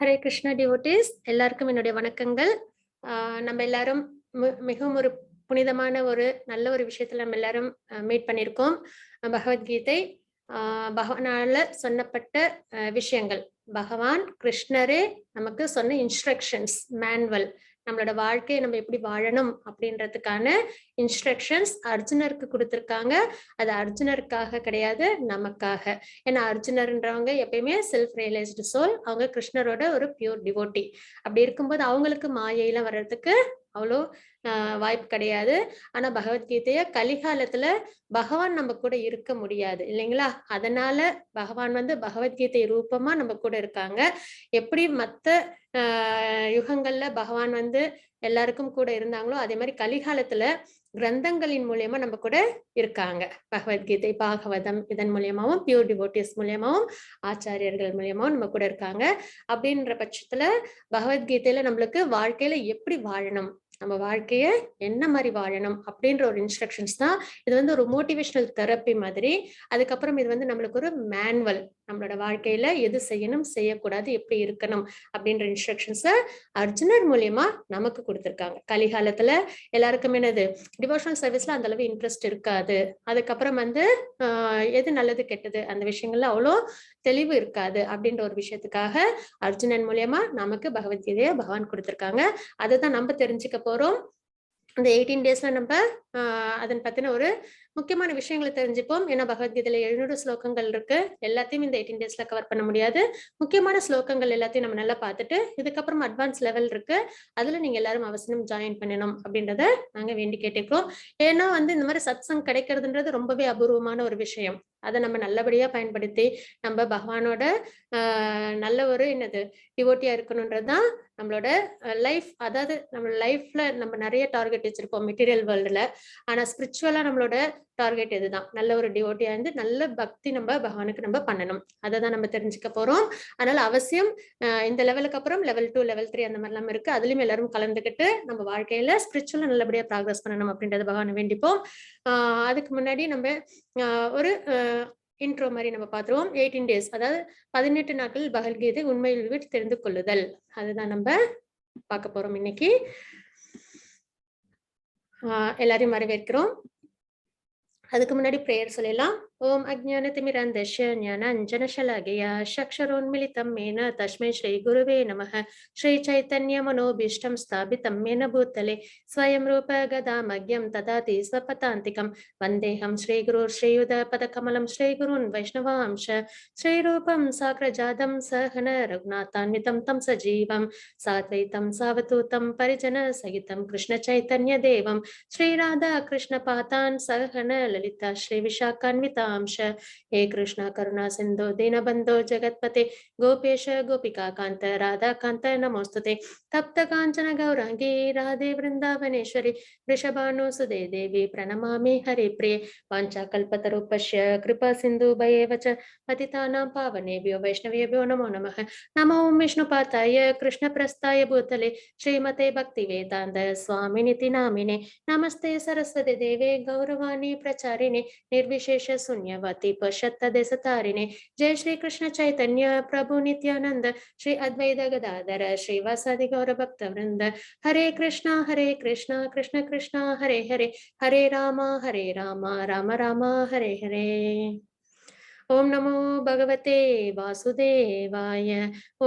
Hare Krishna devotees, எல்லாருக்கும் என்னுடைய வணக்கங்கள். நம்ம எல்லாரும் மிகவும் ஒரு புனிதமான ஒரு நல்ல ஒரு விஷயத்துல நம்ம எல்லாரும் மீட் பண்ணியிருக்கோம். பகவத்கீதை பகவானால சொன்னப்பட்ட விஷயங்கள், பகவான் கிருஷ்ணரே நமக்கு சொன்ன இன்ஸ்ட்ரக்ஷன்ஸ் மேனுவல், நம்மளோட வாழ்க்கையை நம்ம எப்படி வாழணும் அப்படின்றதுக்கான இன்ஸ்ட்ரக்ஷன்ஸ் அர்ஜுனருக்கு கொடுத்துருக்காங்க. அது அர்ஜுனருக்காக கிடையாது, நமக்காக. ஏன்னா அர்ஜுனர்ன்றவங்க எப்பயுமே செல்ஃப் ரியலைஸ்டு சோல், அவங்க கிருஷ்ணரோட ஒரு பியூர் டிவோட்டி. அப்படி இருக்கும்போது அவங்களுக்கு மாயையெல்லாம் வர்றதுக்கு அவ்வளோ வாய்ப்பு கிடையாது. ஆனா பகவத்கீதைய கலிகாலத்துல பகவான் நம்ம கூட இருக்க முடியாது இல்லைங்களா? அதனால பகவான் பகவத்கீதை ரூபமா நம்ம கூட இருக்காங்க. எப்படி மத்த யுகங்கள்ல பகவான் எல்லாருக்கும் கூட இருந்தாங்களோ அதே மாதிரி கலிகாலத்துல கிரந்தங்களின் மூலியமா நம்ம கூட இருக்காங்க. பகவத்கீதை, பாகவதம் இதன் மூலியமாவும், பியூர் டிவோட்டிஸ் மூலியமாவும், ஆச்சாரியர்கள் மூலியமாவும் நம்ம கூட இருக்காங்க. அப்படின்ற பட்சத்துல பகவத்கீதையில நம்மளுக்கு வாழ்க்கையில எப்படி வாழணும், நம்ம வாழ்க்கைய என்ன மாதிரி வாழணும் அப்படின்ற ஒரு இன்ஸ்ட்ரக்ஷன்ஸ் தான். இது ஒரு மோட்டிவேஷனல் தெரப்பி மாதிரி. அதுக்கப்புறம் இது நம்மளுக்கு ஒரு மேனுவல், நம்மளோட வாழ்க்கையில எது செய்யணும் செய்யக்கூடாது எப்படி இருக்கணும் அப்படின்ற இன்ஸ்ட்ரக்ஷன்ஸ அர்ஜுனர் மூலியமா நமக்கு கொடுத்திருக்காங்க. கலிகாலத்துல எல்லாருக்கும் என்னது டிவோஷனல் சர்வீஸ்ல அந்த அளவு இன்ட்ரெஸ்ட் இருக்காது. அதுக்கப்புறம் எது நல்லது கெட்டது அந்த விஷயங்கள்ல அவ்வளோ தெளிவு இருக்காது. அப்படின்ற ஒரு விஷயத்துக்காக அர்ஜுனன் மூலியமா நமக்கு பகவத்கீதைய பகவான் கொடுத்திருக்காங்க. அதுதான் நம்ம தெரிஞ்சுக்க போறோம். இந்த 18 டேஸ்ல நம்ம அதன் பத்தின ஒரு முக்கியமான விஷயங்களை தெரிஞ்சுப்போம். ஏன்னா பகவத்கீதையில 700 ஸ்லோகங்கள் இருக்கு. எல்லாத்தையும் இந்த 18 டேஸ்ல கவர் பண்ண முடியாது. முக்கியமான ஸ்லோகங்கள் எல்லாத்தையும் நம்ம நல்லா பார்த்துட்டு இதுக்கப்புறம் அட்வான்ஸ் லெவல் இருக்கு, அதுல நீங்க எல்லாரும் அவசியம் ஜாயின் பண்ணணும் அப்படின்றத நாங்க வேண்டி கேட்டுக்கிறோம். ஏன்னா இந்த மாதிரி சத்சங் கிடைக்கிறதுன்றது ரொம்பவே அபூர்வமான ஒரு விஷயம். அதை நம்ம நல்லபடியா பயன்படுத்தி நம்ம பகவானோட நல்ல ஒரு டிவோட்டியா இருக்கணும்ன்றதுதான் நம்மளோட லைஃப். அதாவது நம்ம லைஃப்ல நம்ம நிறைய டார்கெட் வச்சிருப்போம் மெட்டீரியல் வேர்ல்டுல. ஆனா ஸ்பிரிச்சுவலா நம்மளோட டார்கெட் இதுதான், நல்ல ஒரு டிவோட்டியா நல்ல பக்தி நம்ம பகவானுக்கு நம்ம பண்ணணும். அதை தான் நம்ம தெரிஞ்சுக்க போறோம். அதனால அவசியம் இந்த லெவலுக்கு அப்புறம் லெவல் 2 லெவல் 3 அந்த மாதிரிலாம் இருக்கு. அதுலயும் எல்லாரும் கலந்துக்கிட்டு நம்ம வாழ்க்கையில ஸ்பிரிச்சுவலா நல்லபடியா ப்ராக்ரஸ் பண்ணணும் அப்படின்றத பகவானை வேண்டிப்போம். அதுக்கு முன்னாடி நம்ம ஒரு இன்ட்ரோ மாதிரி நம்ம பார்த்துருவோம். 18 டேஸ், அதாவது 18 நாட்கள் பகவத்கீதை உண்மையில் தெரிந்து கொள்ளுதல், அதுதான் நம்ம பார்க்க போறோம் இன்னைக்கு. எல்லாரையும் வரவேற்கிறோம். அதுக்கு முன்னாடி பிரேயர் சொல்லலாம். ஓம் அஜ்ஞானதிமிரந்தஸ்ய ஞானாஞ்சனசலாகயா சக்ஷரோன்மிலிதம் மேன தஸ்மை ஸ்ரீ குருவே நமः. ஸ்ரீ சைத்தன்ய மனோபீஷ்டம் ஸ்தாபிதம் மேன பூத்தலே ஸ்வயம் ரூப கதாமக்யம் ததாதி ஸ்வபதாந்திகம் வந்தேஹம் ஸ்ரீ குருர் ஸ்ரீயுத பதகமலம் ஸ்ரீ குருன் வைஷ்ணவாம்ச ஸ்ரீ ரூபம் சாக்ரஜாதம் சஹன ரகுநாதான்விதம் தம் சஜீவம் சாத்வைதம் சாவதூதம் பரிஜன சகிதம் கிருஷ்ண சைத்தன்ய தேவம் ஸ்ரீ ராதா கிருஷ்ண பாதான் சஹன லலிதா ஸ்ரீ விஷாகான்விதா हे कृष्णा करुणा सिंधु दीनबंधो जगत्पते गोपेश गोपिका कांत राधा कांत नमोस्तुते तप्त कांचन गौरांगी राधे वृंदावनेश्वरी वृषभानुसुदे देवी प्रणमामि हरि प्रिये वाञ्छाकल्पतरुपश्य कृपा सिंधु भयेव च पतितानां पावनेभ्यो वैष्णवेभ्यो नमो नमः। नमो विष्णुपाताय कृष्णप्रस्थाय भूतले श्रीमते भक्तिवेदान्त स्वामिनिति नामिने नमस्ते सरस्वती देवे गौरवाणी प्रचारिणे निर्विशेष शून्यवती पश्चात्तदेशतारिणे। जय श्री कृष्ण चैतन्य प्रभु नित्यानंद श्री अद्वैत गदाधर श्रीवासादि गौर भक्त वृंद। हरे कृष्णा कृष्ण कृष्ण हरे हरे, हरे राम राम राम हरे हरे। ओम नमो भगवते वासुदेवाय,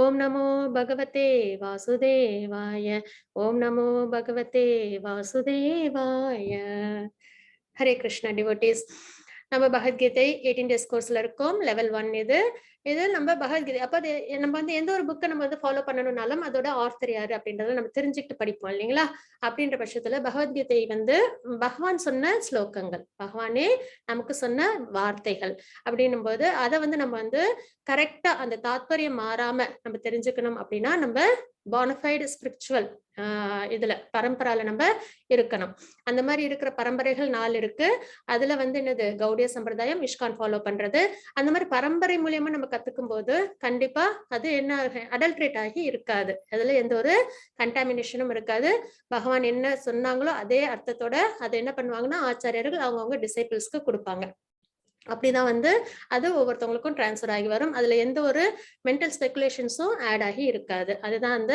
ओम नमो भगवते वासुदेवाय, ओम नमो भगवते वासुदेवाय। हरे कृष्णा डिवोटीज, நம்ம பகவத்கீதை 18 டேஸ் கோர்ஸ்ல இருக்கோம். லெவல் 1 இது நம்ம பகவத்கீதை. அப்ப நம்ம எந்த ஒரு புக்கை நம்ம ஃபாலோ பண்ணணும்னாலும் அதோட ஆர்த்தர் யாரு அப்படின்றத நம்ம தெரிஞ்சுக்கிட்டு படிப்போம் இல்லைங்களா? அப்படின்ற பட்சத்துல பகவத்கீதை பகவான் சொன்ன ஸ்லோகங்கள், பகவானே நமக்கு சொன்ன வார்த்தைகள் அப்படின்னும் போது அதை நம்ம கரெக்டா அந்த தாத்பரியம் மாறாம நம்ம தெரிஞ்சுக்கணும் அப்படின்னா நம்ம பானஃபைடு ஸ்பிரிச்சுவல் இதுல பரம்பரால நம்ம இருக்கணும். அந்த மாதிரி இருக்கிற பரம்பரைகள் 4 இருக்கு. அதுல என்னது கௌடிய சம்பிரதாயம், இஸ்கான் ஃபாலோ பண்றது. அந்த மாதிரி பரம்பரை மூலியமா நம்ம கத்துக்கும் போது கண்டிப்பா அது என்ன அடல்ட்ரேட் ஆகி இருக்காது, அதுல எந்த ஒரு கண்டாமினேஷனும் இருக்காது. பகவான் என்ன சொன்னாங்களோ அதே அர்த்தத்தோட அதை என்ன பண்ணுவாங்கன்னா ஆச்சாரியர்கள் அவங்கவுங்க டிசைபிள்ஸ்க்கு கொடுப்பாங்க. அப்படிதான் வந்து அது ஒவ்வொருத்தவங்களுக்கும் ட்ரான்ஸ்ஃபர் ஆகி வரும். அதுல எந்த ஒரு மென்டல் ஸ்பெகுலேஷன்ஸும் ஆட் ஆகி இருக்காது. அதுதான் அந்த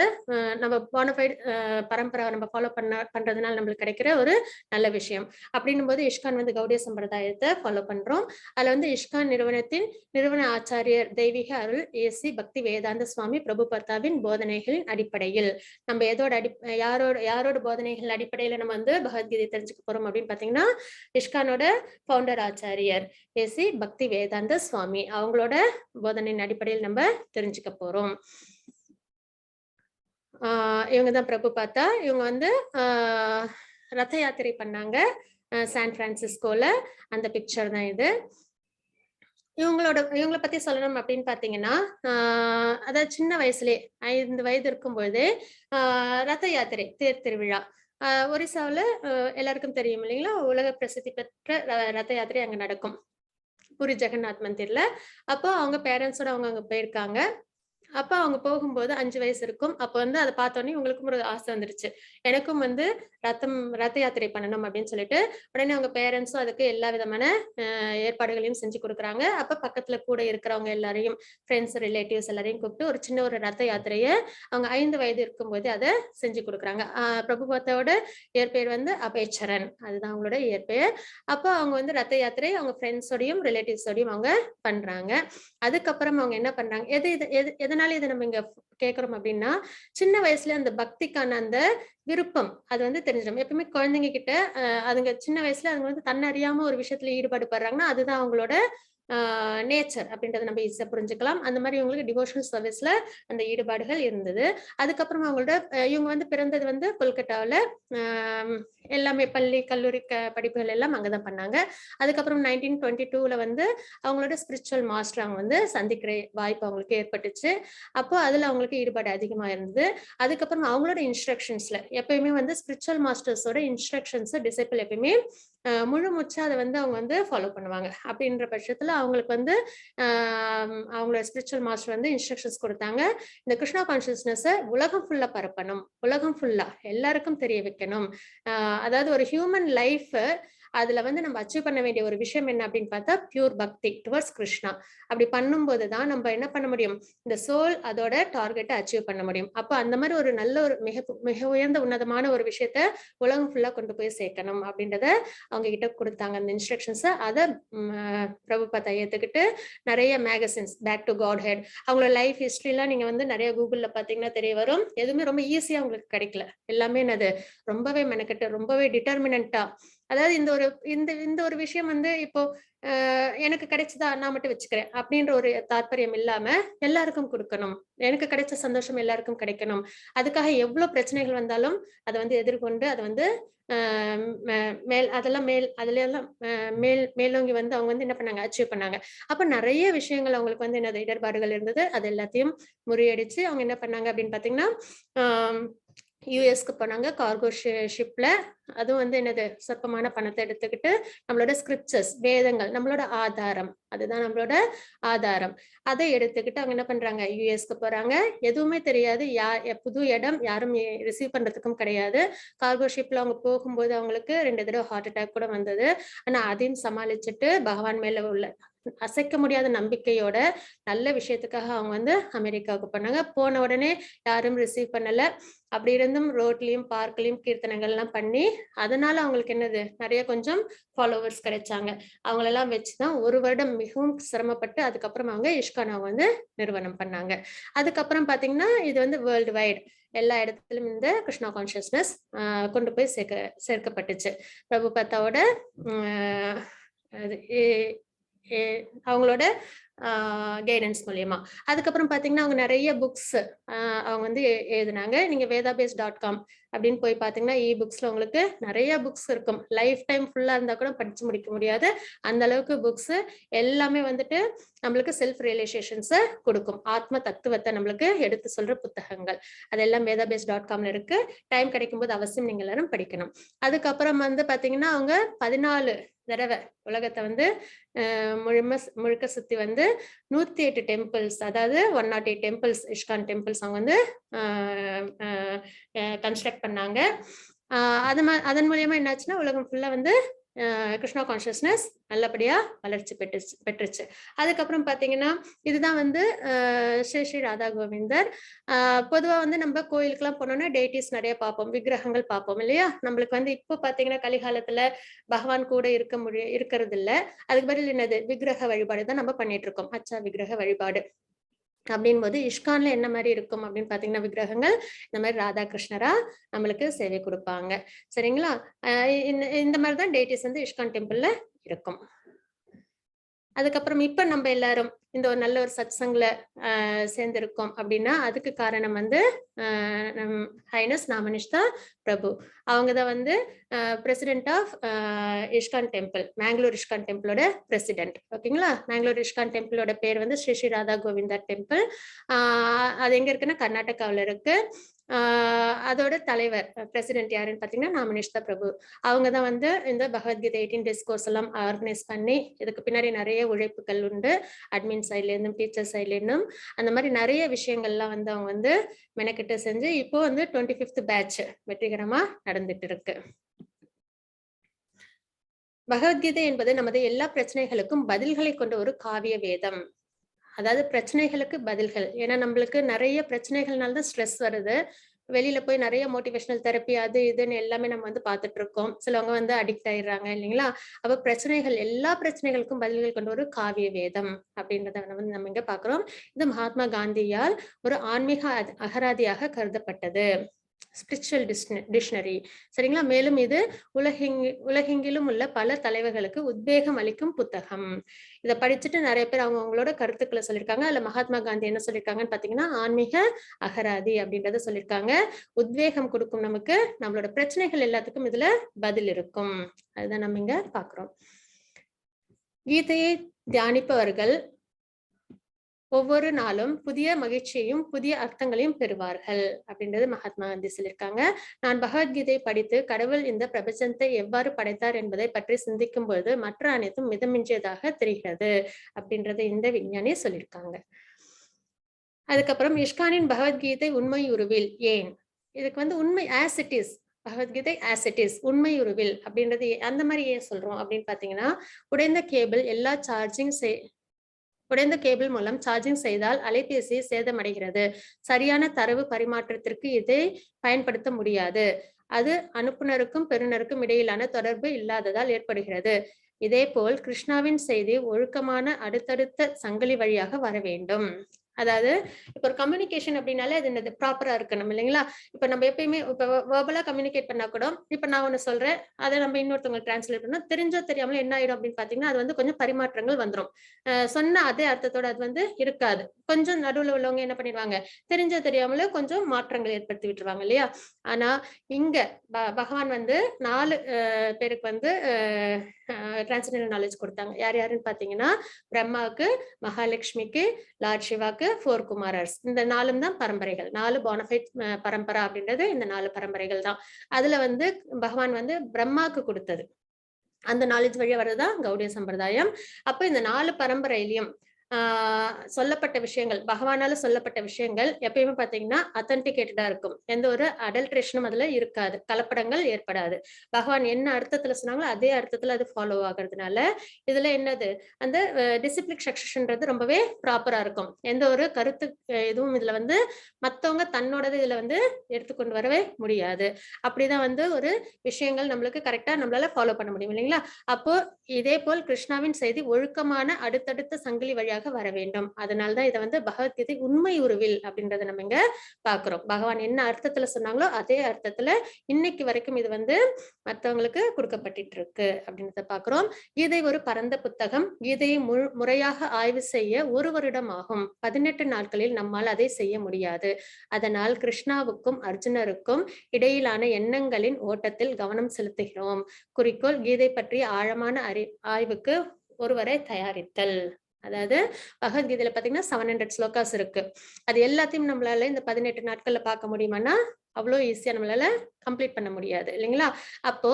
நம்ம போனஃபைட் பரம்பரை நம்ம ஃபாலோ பண்றதுனால நம்மளுக்கு கிடைக்கிற ஒரு நல்ல விஷயம். அப்படின்னும் போது இஷ்கான் வந்து கௌடிய சம்பிரதாயத்தை ஃபாலோ பண்றோம். அதுல வந்து இஷ்கான் நிறுவனத்தின் நிறுவன ஆச்சாரியர் தெய்வீக அருள் ஏசி பக்தி வேதாந்த சுவாமி பிரபுபதாவின் போதனைகளின் அடிப்படையில் நம்ம யாரோட போதனைகள் அடிப்படையில நம்ம வந்து பகவத்கீதை தெரிஞ்சுக்க போறோம் அப்படின்னு பாத்தீங்கன்னா, இஷ்கானோட ஃபவுண்டர் ஆச்சாரியர் ஏசி பக்தி வேதாந்த சுவாமி அவங்களோட போதனையின் அடிப்படையில் நம்ம தெரிஞ்சுக்க போறோம். இவங்கதான் பிரபுபாதா. இவங்க வந்து ரத யாத்திரை பண்ணாங்க சான் பிரான்சிஸ்கோல. அந்த பிக்சர் தான் இது. இவங்கள பத்தி சொல்லணும் அப்படின்னு பாத்தீங்கன்னா, அதாவது சின்ன வயசுலயே 5 வயது இருக்கும்போது ரத யாத்திரை தேர் திருவிழா ஒரிசாவுல எல்லாருக்கும் தெரியும் இல்லைங்களா, உலக பிரசித்தி பெற்ற ரத யாத்திரை அங்க நடக்கும் பூரி ஜெகநாத் மந்திர்ல. அப்போ அவங்க பேரண்ட்ஸோட அவங்க அங்க போயிருக்காங்க. அப்ப அவங்க போகும்போது 5 வயசு இருக்கும். அப்ப வந்து அத பார்த்தோனே உங்களுக்கும் ஒரு ஆசை வந்துருச்சு. எனக்கும் வந்து ரத யாத்திரை பண்ணணும் அப்படின்னு சொல்லிட்டு, உடனே அவங்க பேரண்ட்ஸும் அதுக்கு எல்லா விதமான ஏற்பாடுகளையும் செஞ்சு குடுக்குறாங்க. அப்ப பக்கத்துல கூட இருக்கிறவங்க எல்லாரையும், ஃப்ரெண்ட்ஸ், ரிலேட்டிவ்ஸ் எல்லாரையும் கூப்பிட்டு ஒரு சின்ன ஒரு ரத யாத்திரைய அவங்க 5 வயது இருக்கும்போது அத செஞ்சு குடுக்குறாங்க. பிரபுபாதாவோட இயற்பெயர் வந்து அபேச்சரன். அதுதான் அவங்களோட இயற்பெயர். அப்போ அவங்க வந்து ரத யாத்திரை அவங்க ஃப்ரெண்ட்ஸோடையும், ரிலேட்டிவ்ஸோடையும் அவங்க பண்றாங்க. அதுக்கப்புறம் அவங்க என்ன பண்றாங்க, எதனால இதை நம்ம இங்க கேட்கிறோம் அப்படின்னா, சின்ன வயசுல அந்த பக்திக்கான அந்த விருப்பம் அது வந்து தெரிஞ்சிடும். எப்பவுமே குழந்தைங்க கிட்ட அதுங்க சின்ன வயசுல அதுங்க வந்து தன்னறியாம ஒரு விஷயத்துல ஈடுபாடு படுறாங்கன்னா அதுதான் அவங்களோட நேச்சர் அப்படின்றத நம்ம ஈஸியா புரிஞ்சுக்கலாம். அந்த மாதிரி இவங்களுக்கு டிவோஷனல் சர்வீஸ்ல அந்த ஈடுபாடுகள் இருந்தது. அதுக்கப்புறம் அவங்களோட இவங்க வந்து பிறந்தது வந்து கொல்கட்டாவில். எல்லாமே பள்ளி கல்லூரி படிப்புகள் எல்லாம் அங்கதான் பண்ணாங்க. அதுக்கப்புறம் 1922ல வந்து அவங்களோட ஸ்பிரிச்சுவல் மாஸ்டர் அவங்க வந்து சந்திக்கிற வாய்ப்பு அவங்களுக்கு ஏற்பட்டுச்சு. அப்போ அதுல அவங்களுக்கு ஈடுபாடு அதிகமா இருந்தது. அதுக்கப்புறம் அவங்களோட இன்ஸ்ட்ரக்ஷன்ஸ்ல எப்பயுமே வந்து ஸ்பிரிச்சுவல் மாஸ்டர்ஸோட இன்ஸ்ட்ரக்ஷன்ஸ் டிசைபிள் எப்பயுமே முழு மூச்சா அதை வந்து அவங்க வந்து ஃபாலோ பண்ணுவாங்க. அப்படின்ற பட்சத்துல அவங்களுக்கு வந்து அவங்களோட ஸ்பிரிச்சுவல் மாஸ்டர் வந்து இன்ஸ்ட்ரக்ஷன்ஸ் கொடுத்தாங்க. இந்த கிருஷ்ணா கான்சியஸ்னஸ் உலகம் ஃபுல்லா பரப்பணும், உலகம் ஃபுல்லா எல்லாருக்கும் தெரிய வைக்கணும். அதாவது ஒரு ஹியூமன் லைஃப் அதுல வந்து நம்ம அச்சீவ் பண்ண வேண்டிய ஒரு விஷயம் என்ன அப்படின்னு பார்த்தா பியூர் பக்தி டுவர்ட்ஸ் கிருஷ்ணா. அப்படி பண்ணும்போது தான் நம்ம என்ன பண்ண முடியும், இந்த சோல் அதோட டார்கெட்டை அச்சீவ் பண்ண முடியும். அப்ப அந்த மாதிரி ஒரு நல்ல ஒரு மிக உயர்ந்த உன்னதமான ஒரு விஷயத்த உலகம் ஃபுல்லா கொண்டு போய் சேர்க்கணும் அப்படின்றத அவங்க கிட்ட கொடுத்தாங்க அந்த இன்ஸ்ட்ரக்ஷன்ஸ். அதை பிரபுபாதா ஏத்துக்கிட்டு நிறைய magazines back to Godhead அவங்களோட லைஃப் ஹிஸ்டரிலாம் நீங்க வந்து நிறைய கூகுள்ல பாத்தீங்கன்னா தெரிய வரும். எதுவுமே ரொம்ப ஈஸியா உங்களுக்கு கிடைக்கல. எல்லாமே என்னது ரொம்பவே மெனக்கெட்டு ரொம்பவே டிட்டர்மினண்டா. அதாவது இந்த ஒரு விஷயம் வந்து இப்போ எனக்கு கிடைச்சதா நான் மட்டும் வச்சுக்கிறேன் அப்படின்ற ஒரு தாற்பயம் இல்லாம எல்லாருக்கும் கொடுக்கணும். எனக்கு கிடைச்ச சந்தோஷம் எல்லாருக்கும் கிடைக்கணும். அதுக்காக எவ்வளவு பிரச்சனைகள் வந்தாலும் அதை வந்து எதிர்கொண்டு அதை வந்து மேலோங்கி வந்து அவங்க வந்து என்ன பண்ணாங்க, அச்சீவ் பண்ணாங்க. அப்ப நிறைய விஷயங்கள் அவங்களுக்கு வந்து என்னது இடர்பாடுகள் இருந்தது. அது எல்லாத்தையும் முறியடிச்சு அவங்க என்ன பண்ணாங்க அப்படின்னு பாத்தீங்கன்னா, யூஎஸ்க்கு போனாங்க கார்கோ ஷிப்ல. அதுவும் வந்து என்னது சொற்பமான பணத்தை எடுத்துக்கிட்டு நம்மளோட ஸ்கிரிப்சர்ஸ் வேதங்கள் நம்மளோட ஆதாரம், அதுதான் நம்மளோட ஆதாரம், அதை எடுத்துக்கிட்டு அவங்க என்ன பண்றாங்க யூஎஸ்க்கு போறாங்க. எதுவுமே தெரியாது, புது இடம், யாரும் ரிசீவ் பண்றதுக்கும் கிடையாது. கார்கோ ஷிப்ல அவங்க போகும்போது அவங்களுக்கு 2 தடவை ஹார்ட் அட்டாக் கூட வந்தது. ஆனா அதையும் சமாளிச்சுட்டு பகவான் மேல உள்ள அசைக்க முடியாத நம்பிக்கையோட நல்ல விஷயத்துக்காக அவங்க வந்து அமெரிக்காவுக்கு போனாங்க. போன உடனே யாரும் ரிசீவ் பண்ணல. அப்படி இருந்தும் ரோட்லயும் பார்க்லயும் கீர்த்தனங்கள் எல்லாம் பண்ணி அதனால அவங்களுக்கு என்னது நிறைய கொஞ்சம் ஃபாலோவர்ஸ் கிடைச்சாங்க. அவங்களெல்லாம் வச்சுதான் 1 வருடம் மிகவும் சிரமப்பட்டு அதுக்கப்புறம் அவங்க இஷ்கான் அவங்க வந்து நிறுவனம் பண்ணாங்க. அதுக்கப்புறம் பாத்தீங்கன்னா இது வந்து வேர்ல்டு வைட் எல்லா இடத்திலும் இந்த கிருஷ்ணா கான்சியஸ்னஸ் கொண்டு போய் சேர்க்கப்பட்டுச்சு பிரபுபாதாவோட அவங்களோட கைடன்ஸ் மூலியமா. அதுக்கப்புறம் பாத்தீங்கன்னா அவங்க நிறைய புக்ஸ் அவங்க வந்து எழுதினாங்க. நீங்க vedabase.com அப்படின்னு போய் பாத்தீங்கன்னா புக்ஸ்ல உங்களுக்கு நிறைய புக்ஸ் இருக்கும். லைஃப் டைம் ஃபுல்லா இருந்தா கூட படிச்சு முடிக்க முடியாது அந்த அளவுக்கு புக்ஸ். எல்லாமே வந்துட்டு நம்மளுக்கு செல்ஃப் ரியலைசேஷன்ஸை கொடுக்கும், ஆத்ம தத்துவத்தை நம்மளுக்கு எடுத்து சொல்ற புத்தகங்கள். அதெல்லாம் vedabase.comல இருக்கு. டைம் கிடைக்கும் போது அவசியம் நீங்க எல்லாரும் படிக்கணும். அதுக்கப்புறம் வந்து பாத்தீங்கன்னா அவங்க 14 தடவை உலகத்தை வந்து முழுக்க சுத்தி வந்து 108 டெம்பிள்ஸ், அதாவது 108 டெம்பிள்ஸ் இஷ்கான் டெம்பிள்ஸ் அவங்க வந்து கன்ஸ்ட்ரக்ட் பண்ணாங்க. அதன் மூலியமா என்னாச்சுன்னா உலகம் ஃபுல்லா வந்து கிருஷ்ணா கான்சியஸ்னஸ் நல்லபடியா வளர்ச்சி பெற்றுச்சு. அதுக்கப்புறம் பாத்தீங்கன்னா இதுதான் வந்து ஸ்ரீ ஸ்ரீ ராதா கோவிந்தர். பொதுவா வந்து நம்ம கோயிலுக்கெல்லாம் போனோம்னா டேட்டிஸ் நிறைய பார்ப்போம், விக்கிரகங்கள் பார்ப்போம் இல்லையா? நம்மளுக்கு வந்து இப்போ பாத்தீங்கன்னா கலிகாலத்துல பகவான் கூட இருக்கிறது இல்ல. அதுக்கு பதில் என்னது, விக்கிரக வழிபாடு தான் நம்ம பண்ணிட்டு இருக்கோம், அச்சா விக்கிரக வழிபாடு. அப்படின் போது இஷ்கான்ல என்ன மாதிரி இருக்கும் அப்படின்னு பாத்தீங்கன்னா விக்கிரகங்கள் இந்த மாதிரி ராதாகிருஷ்ணரா நம்மளுக்கு சேவை கொடுப்பாங்க. சரிங்களா? இந்த மாதிரிதான் டேட்டிஸ் வந்து இஷ்கான் டெம்பிள்ல இருக்கும். அதுக்கப்புறம் இப்ப நம்ம எல்லாரும் இந்த ஒரு நல்ல ஒரு சத்சங்ல சேர்ந்திருக்கோம் அப்படின்னா அதுக்கு காரணம் வந்து ஹைனஸ் நாமனிஷ்தா பிரபு. அவங்கதான் வந்து president of ISKCON temple, Mangalore ISKCON டெம்பிளோட பிரசிடென்ட். ஓகேங்களா? மேங்களூர் இஷ்கான் டெம்பிளோட பேர் வந்து ஸ்ரீ ஸ்ரீ ராதா கோவிந்தா டெம்பிள். அது எங்க இருக்குன்னா கர்நாடகாவில் இருக்கு. அதோட தலைவர் பிரசிடென்ட் யாருன்னு பாத்தீங்கன்னா நாமனிஷ்தா பிரபு. அவங்கதான் வந்து இந்த பகவத்கீதை 18 days கோர்ஸ் எல்லாம் ஆர்கனைஸ் பண்ணி இதுக்கு பின்னாடி நிறைய உழைப்புகள் உண்டு, அட்மின் சைட்ல இருந்தும் டீச்சர் சைட்ல இருந்தும் அந்த மாதிரி நிறைய விஷயங்கள்லாம் வந்து அவங்க வந்து மெனக்கிட்டு செஞ்சு இப்போ வந்து 25th பேட்ச் வெற்றிகரமா நடந்துட்டு இருக்கு. பகவத்கீதை என்பது நமது எல்லா பிரச்சனைகளுக்கும் பதில்களை கொண்ட ஒரு காவிய வேதம். அதாவது பிரச்சனைகளுக்கு பதில்கள். ஏன்னா நம்மளுக்கு நிறைய பிரச்சனைகள்னால்தான் ஸ்ட்ரெஸ் வருது. வெளியில போய் நிறைய மோட்டிவேஷனல் தெரப்பி அது இதுன்னு எல்லாமே நம்ம வந்து பார்த்துட்டு இருக்கோம். சிலவங்க வந்து அடிக்ட் ஆயிடுறாங்க இல்லைங்களா? அப்ப பிரச்சனைகள், எல்லா பிரச்சனைகளுக்கும் பதில்கள் கொண்ட ஒரு காவிய வேதம் அப்படின்றத வந்து நம்ம இங்க பாக்குறோம். இது மகாத்மா காந்தியால் ஒரு ஆன்மீக அகராதியாக கருதப்பட்டது, ஸ்பிரிச்சுவல் டிக்ஷனரி. சரிங்களா? மேலும் இது உலகெங்கிலும் உள்ள பல தலைவர்களுக்கு உத்வேகம் அளிக்கும் புத்தகம். இதை படிச்சுட்டு நிறைய பேர் அவங்களோட கருத்துக்களை சொல்லியிருக்காங்க. அதுல மகாத்மா காந்தி என்ன சொல்லியிருக்காங்கன்னு பாத்தீங்கன்னா ஆன்மீக அகராதி அப்படின்றத சொல்லியிருக்காங்க. உத்வேகம் கொடுக்கும் நமக்கு, நம்மளோட பிரச்சனைகள் எல்லாத்துக்கும் இதுல பதில் இருக்கும். அதுதான் நம்ம இங்க பாக்குறோம். கீதையை தியானிப்பவர்கள் ஒவ்வொரு நாளும் புதிய மகிழ்ச்சியையும் புதிய அர்த்தங்களையும் பெறுவார்கள் அப்படின்றது மகாத்மா காந்தி சொல்லியிருக்காங்க. நான் பகவத்கீதை படித்து கடவுள் இந்த பிரபஞ்சத்தை எவ்வாறு படைத்தார் என்பதை பற்றி சிந்திக்கும் பொழுது மற்ற அனைத்தும் மிதமின்றியதாக தெரிகிறது அப்படின்றத இந்த விஞ்ஞானி சொல்லியிருக்காங்க. அதுக்கப்புறம் இஷ்கானின் பகவத்கீதை உண்மை உருவில் ஏன், இதுக்கு வந்து உண்மை as it is, Bhagavad Gita as it is உண்மை உருவில் அப்படின்றது அந்த மாதிரி ஏன் சொல்றோம் அப்படின்னு பாத்தீங்கன்னா, உடைந்த கேபிள் மூலம் சார்ஜிங் செய்தால் அலைபேசி சேதமடைகிறது. சரியான தரவு பரிமாற்றத்திற்கு இதை பயன்படுத்த முடியாது. அது அனுப்புனருக்கும் பெறுநருக்கும் இடையிலான தொடர்பு இல்லாததால் ஏற்படுகிறது. இதேபோல் கிருஷ்ணாவின் செய்தி ஒழுக்கமான அடுத்தடுத்த சங்கிலி வழியாக வர வேண்டும். அதாவது இப்ப ஒரு கம்யூனிகேஷன் அப்படின்னாலே அது என்னது, ப்ராப்பரா இருக்கணும் இல்லைங்களா? இப்ப நம்ம எப்பயுமே இப்ப வேர்பலா கம்யூனிகேட் பண்ணா கூட இப்ப நான் ஒண்ணு சொல்றேன், அதை நம்ம இன்னொருத்தவங்க டிரான்ஸ்லேட் பண்ணா தெரிஞ்சோ தெரியாமல என்ன ஆயிடும் அப்படின்னு பாத்தீங்கன்னா அது வந்து கொஞ்சம் பரிமாற்றங்கள் வந்துடும். சொன்ன அதே அர்த்தத்தோட அது வந்து இருக்காது. கொஞ்சம் நடுவுல உள்ளவங்க என்ன பண்ணிடுவாங்க, தெரிஞ்சோ தெரியாமல கொஞ்சம் மாற்றங்கள் ஏற்படுத்தி விட்டுருவாங்க இல்லையா? ஆனா இங்க பகவான் வந்து 4 பேருக்கு வந்து டிரான்ஸ்ஜெண்டர் நாலேஜ் கொடுத்தாங்க. யார் யாருன்னு பாத்தீங்கன்னா பிரம்மாவுக்கு, மகாலட்சுமிக்கு, லார்ட் சிவாக்கு, 4 குமாரர்ஸ். இந்த 4 தான் பரம்பரைகள். 4 போனஃபைட் பரம்பரா அப்படின்றது இந்த 4 பரம்பரைகள் தான். அதுல வந்து பகவான் வந்து பிரம்மாக்கு கொடுத்தது, அந்த நாலேஜ் வழியா வர்றதுதான் கௌடிய சம்பிரதாயம். அப்ப இந்த 4 பரம்பரையிலையும் சொல்லப்பட்ட விஷயங்கள், பகவானால சொல்லப்பட்ட விஷயங்கள் எப்பயுமே பாத்தீங்கன்னா அத்தன்டிகேட்டடா இருக்கும். எந்த ஒரு அடல்ட்ரேஷனும் அதுல இருக்காது, கலப்படங்கள் ஏற்படாது. பகவான் என்ன அர்த்தத்துல சொன்னாங்களோ அதே அர்த்தத்துல அது ஃபாலோ ஆகுறதுனால இதுல என்னது, அந்த டிசிப்ளிக் சக்சஷன்றது ரொம்பவே ப்ராப்பரா இருக்கும். எந்த ஒரு கருத்து எதுவும் இதுல வந்து மத்தவங்க தன்னோடது இதுல வந்து எடுத்துக்கொண்டு வரவே முடியாது. அப்படிதான் வந்து ஒரு விஷயங்கள் நம்மளுக்கு கரெக்டா நம்மளால ஃபாலோ பண்ண முடியும் இல்லைங்களா? அப்போ இதே போல் கிருஷ்ணாவின் செய்தி ஒழுக்கமான அடுத்தடுத்த சங்கிலி வழியாக வர வேண்டும். அதனால்தான் இதை வந்து பகவத்கீதை உண்மை உருவில் அப்படின்றத நம்ம இங்க பாக்குறோம். பகவான் என்ன அர்த்தத்துல சொன்னாங்களோ அதே அர்த்தத்துல இன்னைக்கு வரைக்கும் இது வந்து மற்றவங்களுக்கு கொடுக்கப்பட்டு இருக்கு அப்படின்றத பாக்குறோம். கீதை ஒரு பரந்த புத்தகம். கீதையை முறையாக ஆய்வு செய்ய 1 வருடம் ஆகும். 18 நாட்களில் நம்மால் அதை செய்ய முடியாது. அதனால் கிருஷ்ணாவுக்கும் அர்ஜுனருக்கும் இடையிலான எண்ணங்களின் ஓட்டத்தில் கவனம் செலுத்துகிறோம். குறிக்கோள் கீதை பற்றிய ஆழமான ஆய்வுக்கு ஒருவரை தயாரித்தல். அதாவது பகவத்கீதையில பாத்தீங்கன்னா 700 ஸ்லோகாஸ் இருக்கு. அது எல்லாத்தையும் நம்மளால இந்த 18 நாட்கள்ல பார்க்க முடியுமானா அவ்வளோ ஈஸியா நம்மளால கம்ப்ளீட் பண்ண முடியாது இல்லைங்களா? அப்போ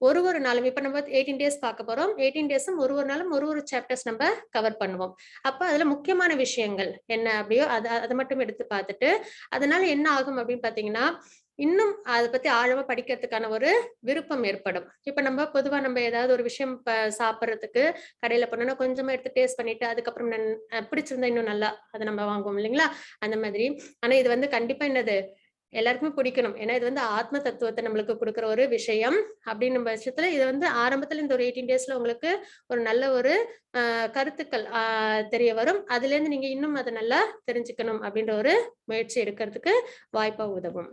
ஒரு நாளும் இப்ப நம்ம 18 டேஸ் பார்க்க போறோம். 18 டேஸும் ஒரு நாளும் ஒரு சாப்டர்ஸ் நம்ம கவர் பண்ணுவோம். அப்ப அதுல முக்கியமான விஷயங்கள் என்ன அப்படியோ அத மட்டும் எடுத்து பார்த்துட்டு, அதனால என்ன ஆகும் அப்படின்னு பார்த்தீங்கன்னா, இன்னும் அத பத்தி ஆழமா படிக்கிறதுக்கான ஒரு விருப்பம் ஏற்படும். இப்ப பொதுவா நம்ம ஏதாவது ஒரு விஷயம் சாப்பிடுறதுக்கு கடையில போனோம்னா கொஞ்சமா எடுத்து டேஸ்ட் பண்ணிட்டு, அதுக்கப்புறம் பிடிச்சிருந்தா இன்னும் நல்லா அத நம்ம வாங்குவோம் இல்லைங்களா? அந்த மாதிரி. ஆனா இது கண்டிப்பா என்னது எல்லாருக்குமே பிடிக்கணும். ஏன்னா இது ஆத்ம தத்துவத்த நம்மளுக்கு குடுக்குற ஒரு விஷயம். அப்படின்னும் பட்சத்துல இது ஆரம்பத்துல இந்த ஒரு 18 டேஸ்ல உங்களுக்கு ஒரு நல்ல ஒரு கருத்துக்கள் தெரிய வரும். அதுலேருந்து நீங்க இன்னும் அத நல்லா தெரிஞ்சுக்கணும் அப்படின்ற ஒரு முயற்சி எடுக்கிறதுக்கு வாய்ப்பா உதவும்.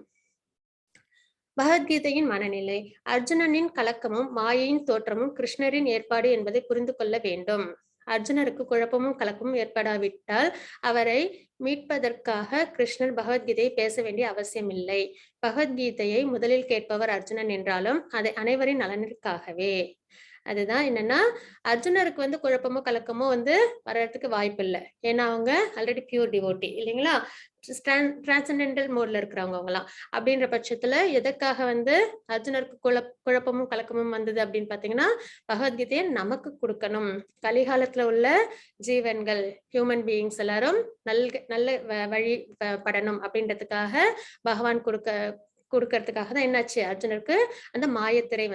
பகவத்கீதையின் மனநிலை அர்ஜுனனின் கலக்கமும் மாயையின் தோற்றமும் கிருஷ்ணரின் ஏற்பாடு என்பதை புரிந்து கொள்ள வேண்டும். அர்ஜுனருக்கு குழப்பமும் கலக்கமும் ஏற்படாவிட்டால் அவரை மீட்பதற்காக கிருஷ்ணர் பகவத்கீதையை பேச வேண்டிய அவசியமில்லை. பகவத்கீதையை முதலில் கேட்பவர் அர்ஜுனன் என்றாலும் அதை அனைவரின் நலனிற்காகவே. அதுதான் என்னன்னா அர்ஜுனருக்கு குழப்பமோ கலக்கமோ வர்றதுக்கு வாய்ப்பு இல்லை. ஏன்னா அவங்க ஆல்ரெடி பியூர் டிவோட்டி இல்லைங்களா? டிரான்சென்டென்டல் மோட்ல இருக்கிறவங்க அவங்கலாம். அப்படின்ற பட்சத்துல எதற்காக அர்ஜுனருக்கு குழப்பமும் கலக்கமும் வந்தது அப்படின்னு பாத்தீங்கன்னா, பகவத்கீதையை நமக்கு கொடுக்கணும். கலிகாலத்துல உள்ள ஜீவன்கள் ஹியூமன் பீயிங்ஸ் எல்லாரும் நல்ல வழி படணும் அப்படின்றதுக்காக பகவான் கொடுக்கறதுக்காக தான் என்னாச்சு அர்ஜுனருக்கு அந்த மாயத்திரை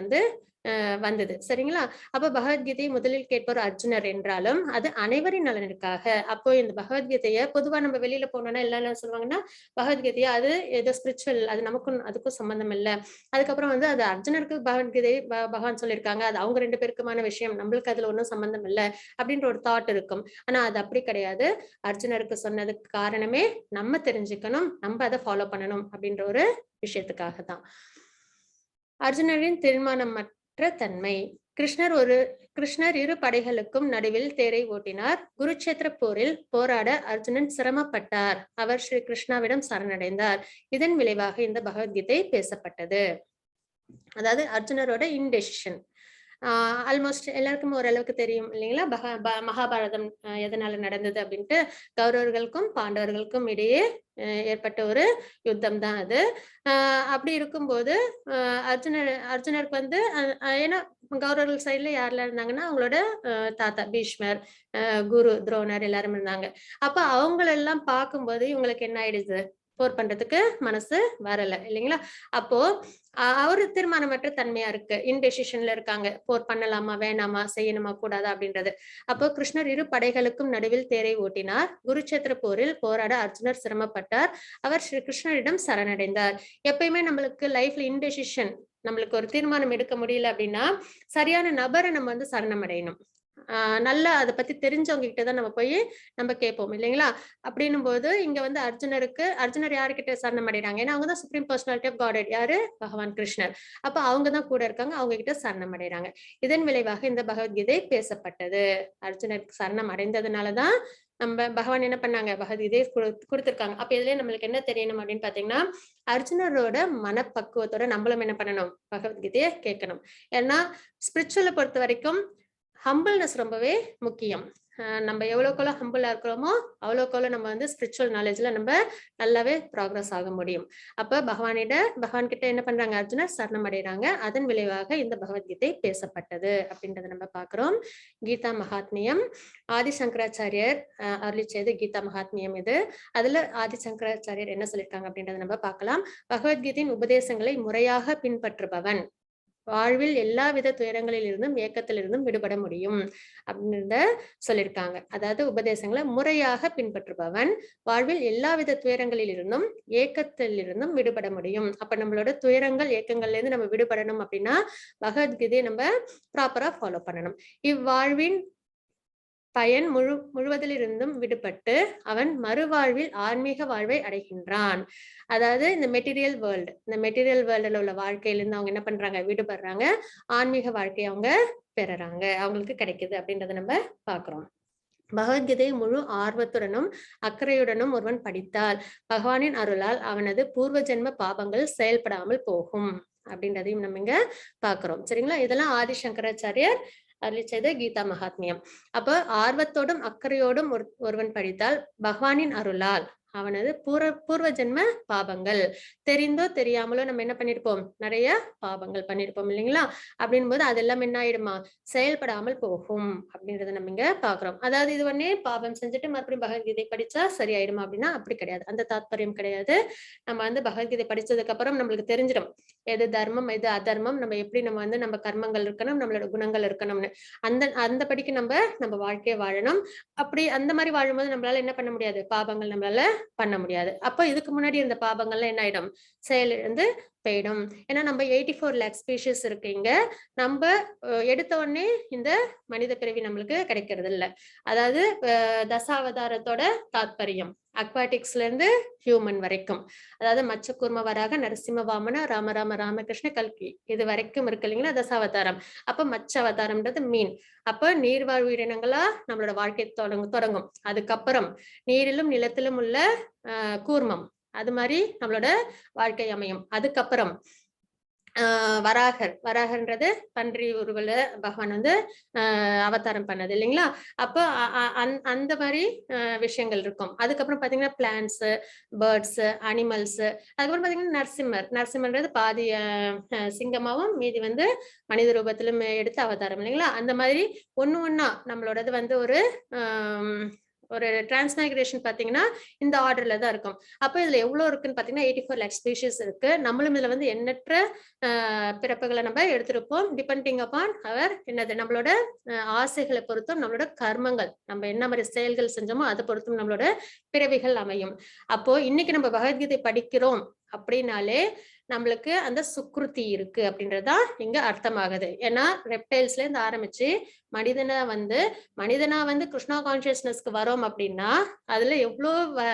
வந்தது. சரிங்களா? அப்ப பகவத்கீதையை முதலில் கேட்பவர் அர்ஜுனர் என்றாலும் அது அனைவரின் நலனுக்காக. அப்போ இந்த பகவத்கீதைய பொதுவா நம்ம வெளியில போனோம்னா எல்லாம் என்ன சொல்லுவாங்கன்னா, பகவத்கீதைய அது ஏதோ ஸ்பிரிச்சுவல், அது நமக்கும் அதுக்கும் சம்பந்தம் இல்ல. அதுக்கப்புறம் அது அர்ஜுனருக்கு பகவத்கீதை பகவான் சொல்லியிருக்காங்க. அது அவங்க 2 பேருக்குமான விஷயம். நம்மளுக்கு அதுல ஒன்றும் சம்பந்தம் இல்ல அப்படின்ற ஒரு தாட் இருக்கும். ஆனா அது அப்படி கிடையாது. அர்ஜுனருக்கு சொன்னதுக்கு காரணமே நம்ம தெரிஞ்சுக்கணும், நம்ம அதை ஃபாலோ பண்ணணும் அப்படின்ற ஒரு விஷயத்துக்காக தான். அர்ஜுனரின் தீர்மானமற்ற தன்மை கிருஷ்ணர் இரு படைகளுக்கும் நடுவில் தேரை ஓட்டினார். குருட்சேத்திர போரில் போராட அர்ஜுனன் சிரமப்பட்டார். அவர் ஸ்ரீ கிருஷ்ணாவிடம் சரணடைந்தார். இதன் விளைவாக இந்த பகவத்கீதை பேசப்பட்டது. அதாவது அர்ஜுனரோட இன்டெசிஷன். ஆல்மோஸ்ட் எல்லாருக்கும் ஓரளவுக்கு தெரியும் இல்லைங்களா? மகாபாரதம் எதனால நடந்தது அப்படின்ட்டு கௌரவர்களுக்கும் பாண்டவர்களுக்கும் இடையே ஏற்பட்ட ஒரு யுத்தம் தான் அது. அப்படி இருக்கும்போது அர்ஜுனருக்கு ஏன்னா கௌரவர்கள் சைட்ல யாரெல்லாம் இருந்தாங்கன்னா அவங்களோட தாத்தா பீஷ்மர், குரு துரோணர் எல்லாரும் இருந்தாங்க. அப்ப அவங்களெல்லாம் பார்க்கும்போது இவங்களுக்கு என்ன ஆயிடுது, போர் பண்றதுக்கு மனசு வரல இல்லைங்களா? அப்போ அவரு தீர்மானமற்ற தன்மையா இருக்கு, இன்டெசிஷன்ல இருக்காங்க. போர் பண்ணலாமா வேணாமா, செய்யணுமா கூடாதா அப்படின்றது. அப்போ கிருஷ்ணர் இரு படைகளுக்கும் நடுவில் தேரை ஓட்டினார். குருட்சேத்திர போரில் போராட அர்ஜுனர் சிரமப்பட்டார். அவர் ஸ்ரீ கிருஷ்ணரிடம் சரணடைந்தார். எப்பயுமே நம்மளுக்கு லைஃப்ல இன்டெசிஷன், நம்மளுக்கு ஒரு தீர்மானம் எடுக்க முடியல அப்படின்னா சரியான நபரை நம்ம சரணம் அடையணும். நல்லா அதை பத்தி தெரிஞ்சவங்க கிட்டதான் நம்ம போய் நம்ம கேட்போம் இல்லைங்களா? அப்படின்னும் போது இங்க அர்ஜுனர் யாருக்கிட்ட சரணம் அடைறாங்க? ஏன்னா அவங்கதான் சுப்ரீம் பர்சனாலிட்டி ஆஃப் காட். யாரு? பகவான் கிருஷ்ணர். அப்ப அவங்கதான் கூட இருக்காங்க, அவங்க கிட்ட சரணம் அடைறாங்க. இதன் விளைவாக இந்த பகவத்கீதை பேசப்பட்டது. அர்ஜுனருக்கு சரணம் அடைந்ததுனாலதான் நம்ம பகவான் என்ன பண்ணாங்க, பகவத்கீதையை கொடுத்திருக்காங்க. அப்ப இதுலயே நம்மளுக்கு என்ன தெரியணும் அப்படின்னு பாத்தீங்கன்னா, அர்ஜுனரோட மனப்பக்குவத்தோட நம்மளும் என்ன பண்ணணும், பகவத்கீதையை கேட்கணும். ஏன்னா ஸ்பிரிச்சுவலை பொறுத்த வரைக்கும் ஹம்பிள்னஸ் ரொம்பவே முக்கியம். நம்ம எவ்வளவுக்கெவ்வளவு ஹம்பிளா இருக்கிறோமோ அவ்வளவுக்கெவ்வளவு நம்ம ஸ்பிரிச்சுவல் நாலேஜ்ல நம்ம நல்லாவே ப்ராக்ரஸ் ஆக முடியும். அப்ப பகவான் கிட்ட என்ன பண்றாங்க, அர்ஜுனர் சரணம் அடைறாங்க. அதன் விளைவாக இந்த பகவத்கீதை பேசப்பட்டது அப்படின்றத நம்ம பாக்குறோம். கீதா மகாத்மியம் ஆதி சங்கராச்சாரியர் அருளி செய்த கீதா மகாத்மியம் இது. அதுல ஆதி சங்கராச்சாரியர் என்ன சொல்லியிருக்காங்க அப்படின்றத நம்ம பார்க்கலாம். பகவத்கீதையின் உபதேசங்களை முறையாக பின்பற்றுபவன் வாழ்வில் எல்லாவித துயரங்களில் இருந்தும் ஏக்கத்திலிருந்தும் விடுபட முடியும் அப்படின்றத சொல்லியிருக்காங்க. அதாவது உபதேசங்களை முறையாக பின்பற்றுபவன் வாழ்வில் எல்லாவித துயரங்களில் இருந்தும் ஏக்கத்திலிருந்தும் விடுபட முடியும். அப்ப நம்மளோட துயரங்கள் ஏக்கங்கள்ல இருந்து நம்ம விடுபடணும் அப்படின்னா பகவத்கீதையை நம்ம ப்ராப்பரா ஃபாலோ பண்ணணும். இவ்வாழ்வின் பயன் முழுவதிலிருந்தும் விடுபட்டு அவன் மறுவாழ்வில் ஆன்மீக வாழ்வை அடைகின்றான். அதாவது இந்த மெட்டீரியல் வேர்ல்டுல உள்ள வாழ்க்கையிலிருந்து அவங்க என்ன பண்றாங்க, விடுபடுறாங்க. ஆன்மீக வாழ்க்கையை அவங்க பெறறாங்க, அவங்களுக்கு கிடைக்குது அப்படின்றத நம்ம பாக்குறோம். பகவத்கீதையை முழு ஆர்வத்துடனும் அக்கறையுடனும் ஒருவன் படித்தால் பகவானின் அருளால் அவனது பூர்வ ஜென்ம பாபங்கள் செயல்படாமல் போகும் அப்படின்றதையும் நம்ம இங்க பாக்குறோம். சரிங்களா? இதெல்லாம் ஆதி சங்கராச்சாரியர் அருளி செய்த கீதா மகாத்மியம். அப்ப ஆர்வத்தோடும் அக்கறையோடும் ஒருவன் படித்தால் பகவானின் அருளால் அவனது பூர்வ ஜென்ம பாபங்கள். தெரிந்தோ தெரியாமலோ நம்ம என்ன பண்ணிருப்போம், நிறைய பாபங்கள் பண்ணிருப்போம் இல்லைங்களா? அப்படின் போது அதெல்லாம் என்ன ஆயிடுமா, செயல்படாமல் போகும் அப்படின்றத நம்ம இங்க பாக்குறோம். அதாவது இது ஒன்னே பாபம் செஞ்சுட்டு மறுபடியும் பகவத்கீதை படிச்சா சரியாயிடுமா அப்படின்னா அப்படி கிடையாது. அந்த தாத்பரியம் கிடையாது. நம்ம வந்து பகவத்கீதை படிச்சதுக்கு அப்புறம் நம்மளுக்கு தெரிஞ்சிடும் எது தர்மம் எது அதர்மம், நம்ம எப்படி நம்ம வந்து நம்ம கர்மங்கள் இருக்கணும், நம்மளோட குணங்கள் இருக்கணும்னு. அந்த படிக்கு நம்ம வாழ்க்கையை வாழணும். அப்படி அந்த மாதிரி வாழும்போது நம்மளால என்ன பண்ண முடியாது, பாபங்கள் நம்மளால பண்ண முடியாது. அப்ப இதுக்கு முன்னாடி இருந்த பாபங்கள்லாம் என்ன ஆயிடும், செயலிழந்து போயிடும். ஏன்னா நம்ம 84 லேக் ஸ்பீஷிஸ் இருக்கு இங்க. நம்ம எடுத்த உடனே இந்த மனித பிறவி நம்மளுக்கு கிடைக்கிறது இல்ல. அதாவது தசாவதாரத்தோட தாத்பரியம் அக்வாட்டிக்ஸ்ல இருந்து ஹியூமன் வரைக்கும், அதாவது மச்சக்கூர்ம வராக நரசிம்ம வாமன ராம ராமகிருஷ்ண கல்கி இது வரைக்கும் இருக்கு இல்லைங்களா தசாவதாரம். அப்ப மச்ச அவதாரம்ன்றது மீன். அப்ப நீர்வாழ் உயிரினங்களா நம்மளோட வாழ்க்கை தொடங்கும். அதுக்கப்புறம் நீரிலும் நிலத்திலும் உள்ள கூர்மம், அது மாதிரி நம்மளோட வாழ்க்கை அமையும். அதுக்கப்புறம் வராகன்றது பன்றி உருவல பகவான் வந்து அவதாரம் பண்ணது இல்லைங்களா? அப்போ அந்த மாதிரி விஷயங்கள் இருக்கும். அதுக்கப்புறம் பாத்தீங்கன்னா பிளான்ட்ஸ், பேர்ட்ஸ், அனிமல்ஸ். அதுக்கப்புறம் பாத்தீங்கன்னா நரசிம்மர்ன்றது பாதி சிங்கமாவும் மீதி வந்து மனித ரூபத்திலும் எடுத்து அவதாரம் இல்லைங்களா? அந்த மாதிரி ஒண்ணா நம்மளோடது வந்து ஒரு டிரான்ஸ்மைக்ரேஷன் பாத்தீங்கன்னா இந்த ஆர்டர்ல தான் இருக்கும். அப்ப இதுல எவ்வளவு இருக்குன்னு பாத்தீங்கன்னா 84 லேக் ஸ்பீஷிஸ் இருக்கு. நம்மளும் இதுல வந்து எண்ணற்ற பிறப்புகளை நம்ம எடுத்திருப்போம். டிபெண்டிங் அப்பான் அவர் என்னது நம்மளோட ஆசைகளை பொறுத்தும் நம்மளோட கர்மங்கள், நம்ம என்ன மாதிரி செயல்கள் செஞ்சோமோ அதை பொறுத்தும் நம்மளோட பிறவிகள் அமையும். அப்போ இன்னைக்கு நம்ம பகவத்கீதை படிக்கிறோம் அப்படின்னாலே நம்மளுக்கு அந்த சுக்ருதி இருக்கு அப்படின்றதுதான் இங்க அர்த்தமாகுது. ஏன்னா ரெப்டைல்ஸ்ல இருந்து ஆரம்பிச்சு மனிதனா வந்து கிருஷ்ணா கான்சியஸ்னஸ்க்கு வரோம் அப்படின்னா அதுல எவ்வளவு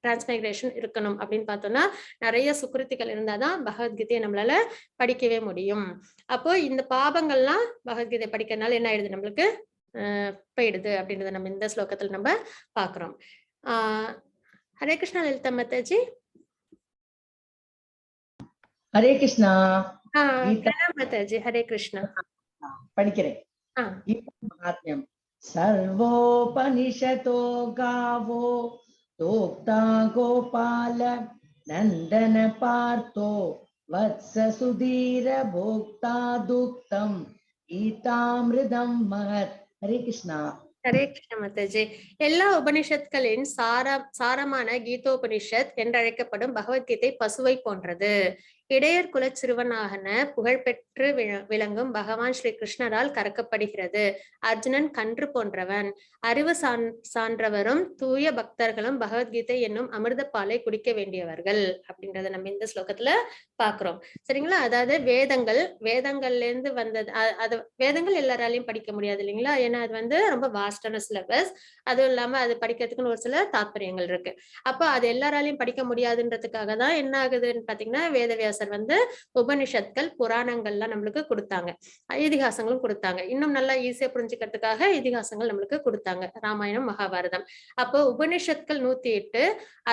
டிரான்ஸ்மைக்ரேஷன் இருக்கணும் அப்படின்னு பார்த்தோம்னா நிறைய சுக்ருத்திகள் இருந்தாதான் பகவத்கீதையை நம்மளால படிக்கவே முடியும். அப்போ இந்த பாபங்கள்லாம் பகவத்கீதை படிக்கிறதுனால என்ன ஆயிடுது, நம்மளுக்கு போயிடுது அப்படின்றத நம்ம இந்த ஸ்லோகத்துல நம்ம பாக்குறோம். ஹரே கிருஷ்ணா லலிதா மாதாஜி. ஹரே கிருஷ்ணா. மாதாஜி ஹரே கிருஷ்ணா படிக்கிறேன். மகாத்மியம். சர்வோபனிஷதோ காவோ தோக்தா கோபால நந்தன பார்த்தோ வத்ச சுதீர போக்தா துக்தம் கீதாமிருதம் மகத். ஹரே கிருஷ்ணா. ஹரே கிருஷ்ண மாதாஜி. எல்லா உபனிஷத்களின் சாரமான கீதோபனிஷத் என்றழைக்கப்படும் பகவத்கீதை பசுவை போன்றது. இடையர் குல சிறுவனாகன புகழ்பெற்று விளங்கும் பகவான் ஸ்ரீ கிருஷ்ணரால் கறக்கப்படுகிறது. அர்ஜுனன் கன்று போன்றவன். அறிவு சான்றவரும் தூய பக்தர்களும் பகவத்கீதை என்னும் அமிர்த பாலை குடிக்க வேண்டியவர்கள் அப்படின்றத நம்ம இந்த ஸ்லோகத்துல பாக்குறோம். சரிங்களா? அதாவது வேதங்கள்ல இருந்து வந்தது. அது வேதங்கள் எல்லாராலையும் படிக்க முடியாது இல்லைங்களா? ஏன்னா அது வந்து ரொம்ப வாஸ்டான சிலபஸ். அதுவும் இல்லாம அது படிக்கிறதுக்குன்னு ஒரு சில தாத்பரியங்கள் இருக்கு. அப்ப அது எல்லாராலையும் படிக்க முடியாதுன்றதுக்காக தான் என்ன ஆகுதுன்னு பாத்தீங்கன்னா வேதவியாசர் வந்து உபனிஷத்கள் புராணங்கள்லாம் நம்மளுக்கு கொடுத்தாங்க, இதிகாசங்களும் கொடுத்தாங்க. இன்னும் நல்லா ஈஸியா புரிஞ்சுக்கிறதுக்காக இதிகாசங்கள் நம்மளுக்கு கொடுத்தாங்க, ராமாயணம் மகாபாரதம். அப்போ உபனிஷத்கள் 108,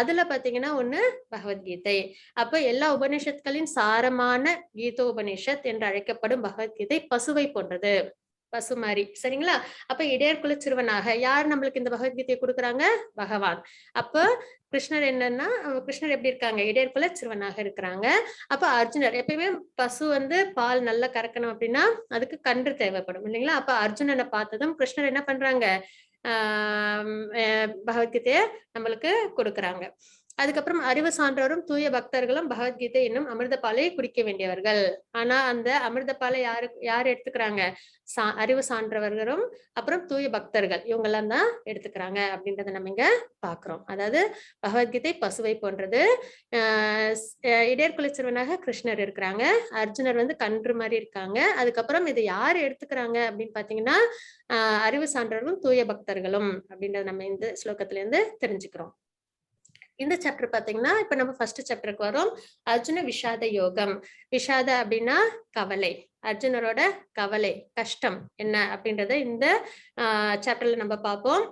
அதுல பாத்தீங்கன்னா ஒண்ணு பகவத்கீதை. அப்ப எல்லா உபனிஷத்களின் சாரமான கீதோபனிஷத் என்று அழைக்கப்படும் பகவத்கீதை பசுவை போன்றது, பசு மாதிரி. சரிங்களா? அப்ப இடையர்குல சிறுவனாக யார் நம்மளுக்கு இந்த பகவத்கீதையை கொடுக்குறாங்க, பகவான். அப்ப கிருஷ்ணர் என்னன்னா, கிருஷ்ணர் எப்படி இருக்காங்க, இடையர்குல சிறுவனாக இருக்கிறாங்க. அப்ப அர்ஜுனர் எப்பயுமே பசு வந்து பால் நல்லா கறக்கணும் அப்படின்னா அதுக்கு கன்று தேவைப்படும் இல்லைங்களா? அப்ப அர்ஜுனனை பார்த்ததும் கிருஷ்ணர் என்ன பண்றாங்க, பகவத்கீதைய நம்மளுக்கு கொடுக்குறாங்க. அதுக்கப்புறம் அறிவு சான்றோரும் தூய பக்தர்களும் பகவத்கீதை என்னும் அமிர்த பாலை குடிக்க வேண்டியவர்கள். ஆனா அந்த அமிர்த பாலை யாரு எடுத்துக்கிறாங்க, அறிவு சான்றவர்களும் அப்புறம் தூய பக்தர்கள் இவங்க எல்லாம் தான் எடுத்துக்கிறாங்க அப்படின்றத நம்ம இங்க பாக்குறோம். அதாவது பகவத்கீதை பசுவை போன்றது. இடையர்குல சிறுவனாக கிருஷ்ணர் இருக்கிறாங்க, அர்ஜுனர் வந்து கன்று மாதிரி இருக்காங்க. அதுக்கப்புறம் இது யாரு எடுத்துக்கிறாங்க அப்படின்னு பாத்தீங்கன்னா அறிவு சான்றவர்களும் தூய பக்தர்களும் அப்படின்றத நம்ம இந்த ஸ்லோகத்துல இருந்து தெரிஞ்சுக்கிறோம். இந்த சாப்டர் பாத்தீங்கன்னா இப்ப நம்ம ஃபர்ஸ்ட் சாப்டருக்கு வரோம். அர்ஜுன விஷாத யோகம். விஷாத அப்படின்னா கவலை, அர்ஜுனரோட கவலை கஷ்டம் என்ன அப்படின்றத இந்த சாப்டர்ல நம்ம பார்ப்போம்.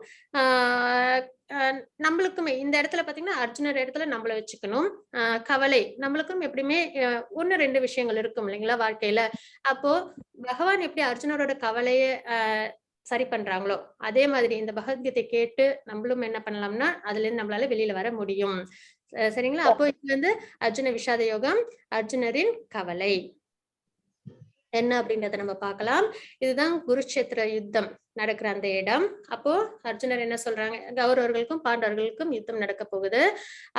நம்மளுக்குமே இந்த இடத்துல பாத்தீங்கன்னா அர்ஜுனர் இடத்துல நம்மள வச்சுக்கணும். கவலை நம்மளுக்கும் எப்படியுமே 1-2 விஷயங்கள் இருக்கும் இல்லைங்களா வாழ்க்கையில. அப்போ பகவான் எப்படி அர்ஜுனரோட கவலைய சரி பண்றாங்களோ அதே மாதிரி இந்த பகவத்கீதை கேட்டு நம்மளும் என்ன பண்ணலாம்னா அதுல இருந்து நம்மளால வெளியில வர முடியும். சரிங்களா? அப்போ இது வந்து அர்ஜுன விஷாத யோகம், அர்ஜுனரின் கவலை என்ன அப்படின்றத நம்ம பார்க்கலாம். இதுதான் குருட்சேத்திர யுத்தம் நடக்கிற அந்த இடம். அப்போ அர்ஜுனர் என்ன சொல்றாங்க, கௌரவர்களுக்கும் பாண்டவர்களுக்கும் யுத்தம் நடக்க போகுது.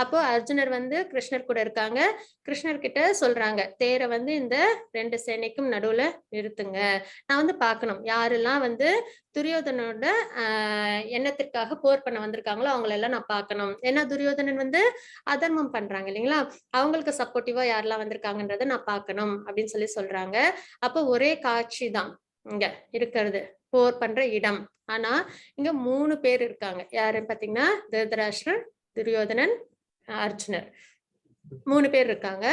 அப்போ அர்ஜுனர் வந்து கிருஷ்ணர் கூட இருக்காங்க. கிருஷ்ணர் கிட்ட சொல்றாங்க, தேரை வந்து இந்த 2 சேனைக்கும் நடுவுல நிறுத்துங்க. நான் வந்து பார்க்கணும் யாரெல்லாம் வந்து துரியோதனோட எண்ணத்திற்காக போர் பண்ண வந்திருக்காங்களோ அவங்கள எல்லாம் நான் பார்க்கணும். ஏன்னா துரியோதனன் வந்து அதர்மம் பண்றாங்க இல்லைங்களா, அவங்களுக்கு சப்போர்ட்டிவா யாரெல்லாம் வந்திருக்காங்கன்றத நான் பார்க்கணும் அப்படின்னு சொல்றாங்க. அப்போ ஒரே காட்சி தான் இங்க இருக்கிறது, போர் பண்ற இடம். ஆனா இங்க 3 பேர் இருக்காங்க. யாருன்னு பாத்தீங்கன்னா திருதராஷ்டிரர், துரியோதனன், அர்ஜுனர் 3 பேர் இருக்காங்க.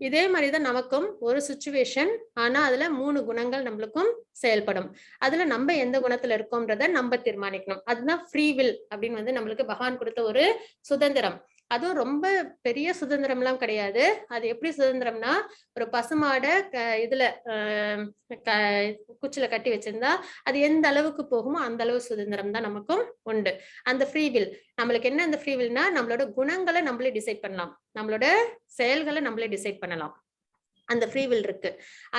இதே மாதிரிதான் நமக்கும் ஒரு சுச்சுவேஷன், ஆனா அதுல 3 குணங்கள் நம்மளுக்கும் செயல்படும். அதுல நம்ம எந்த குணத்துல இருக்கோம்ன்றத நம்ம தீர்மானிக்கணும். அதுதான் ஃப்ரீ வில் அப்படின்னு வந்து நம்மளுக்கு பகவான் கொடுத்த ஒரு சுதந்திரம். அதுவும் ரொம்ப பெரிய சுதந்திரம் எல்லாம் கிடையாது. அது எப்படி சுதந்திரம்னா, ஒரு பசுமாட இதுல குச்சில கட்டி வச்சிருந்தா அது எந்த அளவுக்கு போகுமோ அந்த அளவு சுதந்திரம் தான் நமக்கும் உண்டு. அந்த ஃப்ரீ வில், நம்மளுக்கு என்ன அந்த ஃப்ரீ வில்னா, நம்மளோட குணங்களை நம்மளே டிசைட் பண்ணலாம், நம்மளோட செயல்களை நம்மளே டிசைட் பண்ணலாம். அந்த ஃப்ரீ வில் இருக்கு.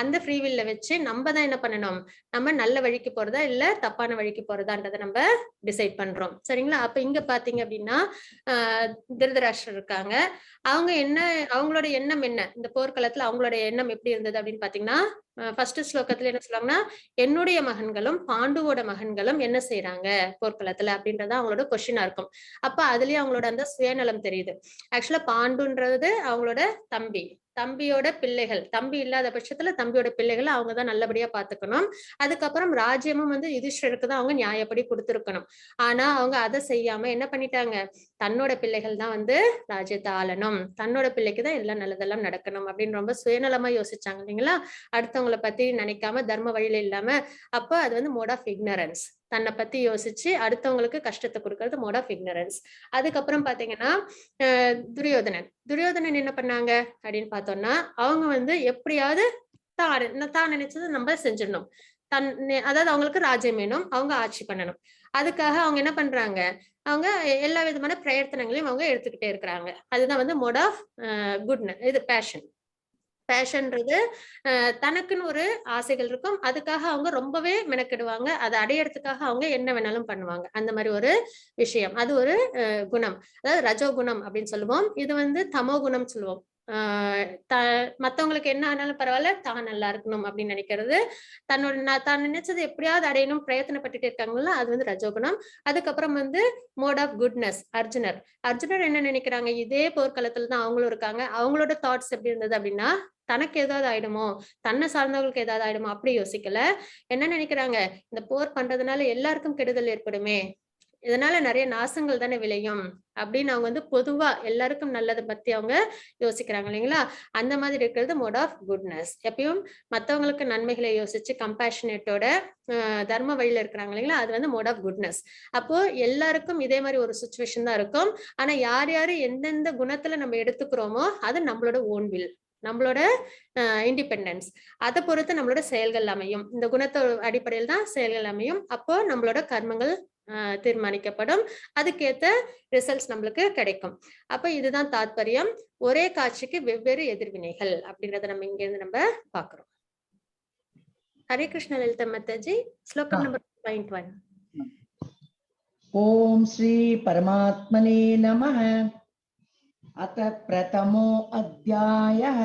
அந்த ஃப்ரீ வில்ல வச்சு நம்ம தான் என்ன பண்ணணும், நம்ம நல்ல வழிக்கு போறதா இல்ல தப்பான வழிக்கு போறதான்றதை நம்ம டிசைட் பண்றோம். சரிங்களா? அப்ப இங்க பாத்தீங்க அப்படின்னா திருதராஷ்டிரர் இருக்காங்க. அவங்க என்ன, அவங்களோட எண்ணம் என்ன, இந்த போர்க்களத்துல அவங்களோட எண்ணம் எப்படி இருந்தது அப்படின்னு பாத்தீங்கன்னா, ஃபர்ஸ்ட் ஸ்லோகத்துல என்ன சொல்றாங்கன்னா, என்னுடைய மகன்களும் பாண்டுவோட மகன்களும் என்ன செய்யறாங்க போர்க்களத்துல அப்படின்றத அவங்களோட கொஸ்டினா இருக்கும். அப்ப அதுலயே அவங்களோட அந்த சுயநலம் தெரியுது. ஆக்சுவலா பாண்டுன்றது அவங்களோட தம்பி, தம்பியோட பிள்ளைகள், தம்பி இல்லாத பட்சத்துல தம்பியோட பிள்ளைகளை அவங்கதான் நல்லபடியா பாத்துக்கணும். அதுக்கப்புறம் ராஜ்யமும் வந்து யுதிஷ்டருக்கு தான் அவங்க நியாயப்படி கொடுத்திருக்கணும். ஆனா அவங்க அதை செய்யாம என்ன பண்ணிட்டாங்க, தன்னோட பிள்ளைகள் தான் வந்து ராஜ்யத்தை ஆளணும், தன்னோட பிள்ளைக்குதான் எல்லாம் நல்லதெல்லாம் நடக்கணும் அப்படின்னு ரொம்ப சுயநலமா யோசிச்சாங்க இல்லைங்களா, அடுத்தவங்களை பத்தி நினைக்காம தர்ம வழியில இல்லாம. அப்ப அது வந்து மோட் ஆஃப் இக்னரன்ஸ், தன்னை பத்தி யோசிச்சு அடுத்தவங்களுக்கு கஷ்டத்தை கொடுக்கறது மோட் ஆஃப் இக்னரன்ஸ். அதுக்கப்புறம் பாத்தீங்கன்னா துரியோதனன் என்ன பண்ணாங்க அப்படின்னு பார்த்தோம்னா, அவங்க வந்து எப்படியாவது தான் நினைச்சதை நம்ம செஞ்சிடணும். அதாவது அவங்களுக்கு ராஜ்யம் வேணும், அவங்க ஆட்சி பண்ணணும். அதுக்காக அவங்க என்ன பண்றாங்க, அவங்க எல்லா விதமான பிரயத்தனங்களையும் அவங்க எடுத்துக்கிட்டே இருக்கிறாங்க. அதுதான் வந்து மோட் ஆஃப் குட்னஸ், இது பேஷன். பேஷன்றது தனக்குன்னு ஒரு ஆசைகள் இருக்கும், அதுக்காக அவங்க ரொம்பவே மெனக்கெடுவாங்க, அதை அடையறதுக்காக அவங்க என்ன வேணாலும் பண்ணுவாங்க. அந்த மாதிரி ஒரு விஷயம், அது ஒரு குணம், அதாவது ரஜோகுணம் அப்படின்னு சொல்லுவோம். இது வந்து தமோ குணம் சொல்லுவோம். மத்தவங்களுக்கு என்ன ஆனாலும் பரவாயில்ல, தான் நல்லா இருக்கணும் அப்படின்னு நினைக்கிறது, தன்னோட தான் நினைச்சது எப்படியாவது அடையணும் பிரயத்தனப்பட்டுட்டு இருக்காங்களா, அது வந்து ரஜோகுணம். அதுக்கப்புறம் வந்து மோட் ஆஃப் குட்னஸ் அர்ஜுனர் என்ன நினைக்கிறாங்க, இதே போர்க்களத்துல தான் அவங்களும் இருக்காங்க. அவங்களோட தாட்ஸ் எப்படி இருந்தது அப்படின்னா, தனக்கு ஏதாவது ஆயிடுமோ, தன்னை சார்ந்தவங்களுக்கு ஏதாவது ஆயிடுமோ அப்படி யோசிக்கல. என்ன நினைக்கிறாங்க, இந்த போர் பண்றதுனால எல்லாருக்கும் கெடுதல் ஏற்படுமே, இதனால நிறைய நாசங்கள் தானே விளையும் அப்படின்னு அவங்க வந்து பொதுவா எல்லாருக்கும் நல்லதை பத்தி அவங்க யோசிக்கிறாங்க இல்லைங்களா. அந்த மாதிரி இருக்கிறது மோட் ஆஃப் குட்னஸ். எப்பயும் மத்தவங்களுக்கு நன்மைகளை யோசிச்சு கம்பேஷனேட்டோட தர்ம வழியில இருக்கிறாங்க இல்லைங்களா, அது வந்து மோட் ஆஃப் குட்னஸ். அப்போ எல்லாருக்கும் இதே மாதிரி ஒரு சுச்சுவேஷன் தான் இருக்கும். ஆனா யார் யாரு எந்தெந்த குணத்துல நம்ம எடுத்துக்கிறோமோ அது நம்மளோட ஓன் வில், நம்மளோட இண்டிபெண்டன்ஸ், அதை பொறுத்து நம்மளோட செயல்கள் அமையும். இந்த குணத்தோட அடிப்படையில் தான் செயல்கள் அமையும். அப்போ நம்மளோட கர்மங்கள் தீர்மானிக்கப்படும், அதுக்கேத்த ரிசல்ட்ஸ் நம்மளுக்கு கிடைக்கும். அப்ப இதுதான் தாத்பரியம், ஒரே காட்சிக்கு வெவ்வேறு எதிர்வினைகள் அப்படின்றத நம்ம இங்க இருந்து நம்ம பாக்குறோம். ஹரே கிருஷ்ண லலிதா மாதாஜி, ஸ்லோகம் நம்பர் 0.1. ஓம் ஸ்ரீ பரமாத்மனே நமः. அத பிரதமோ அத்யாயः.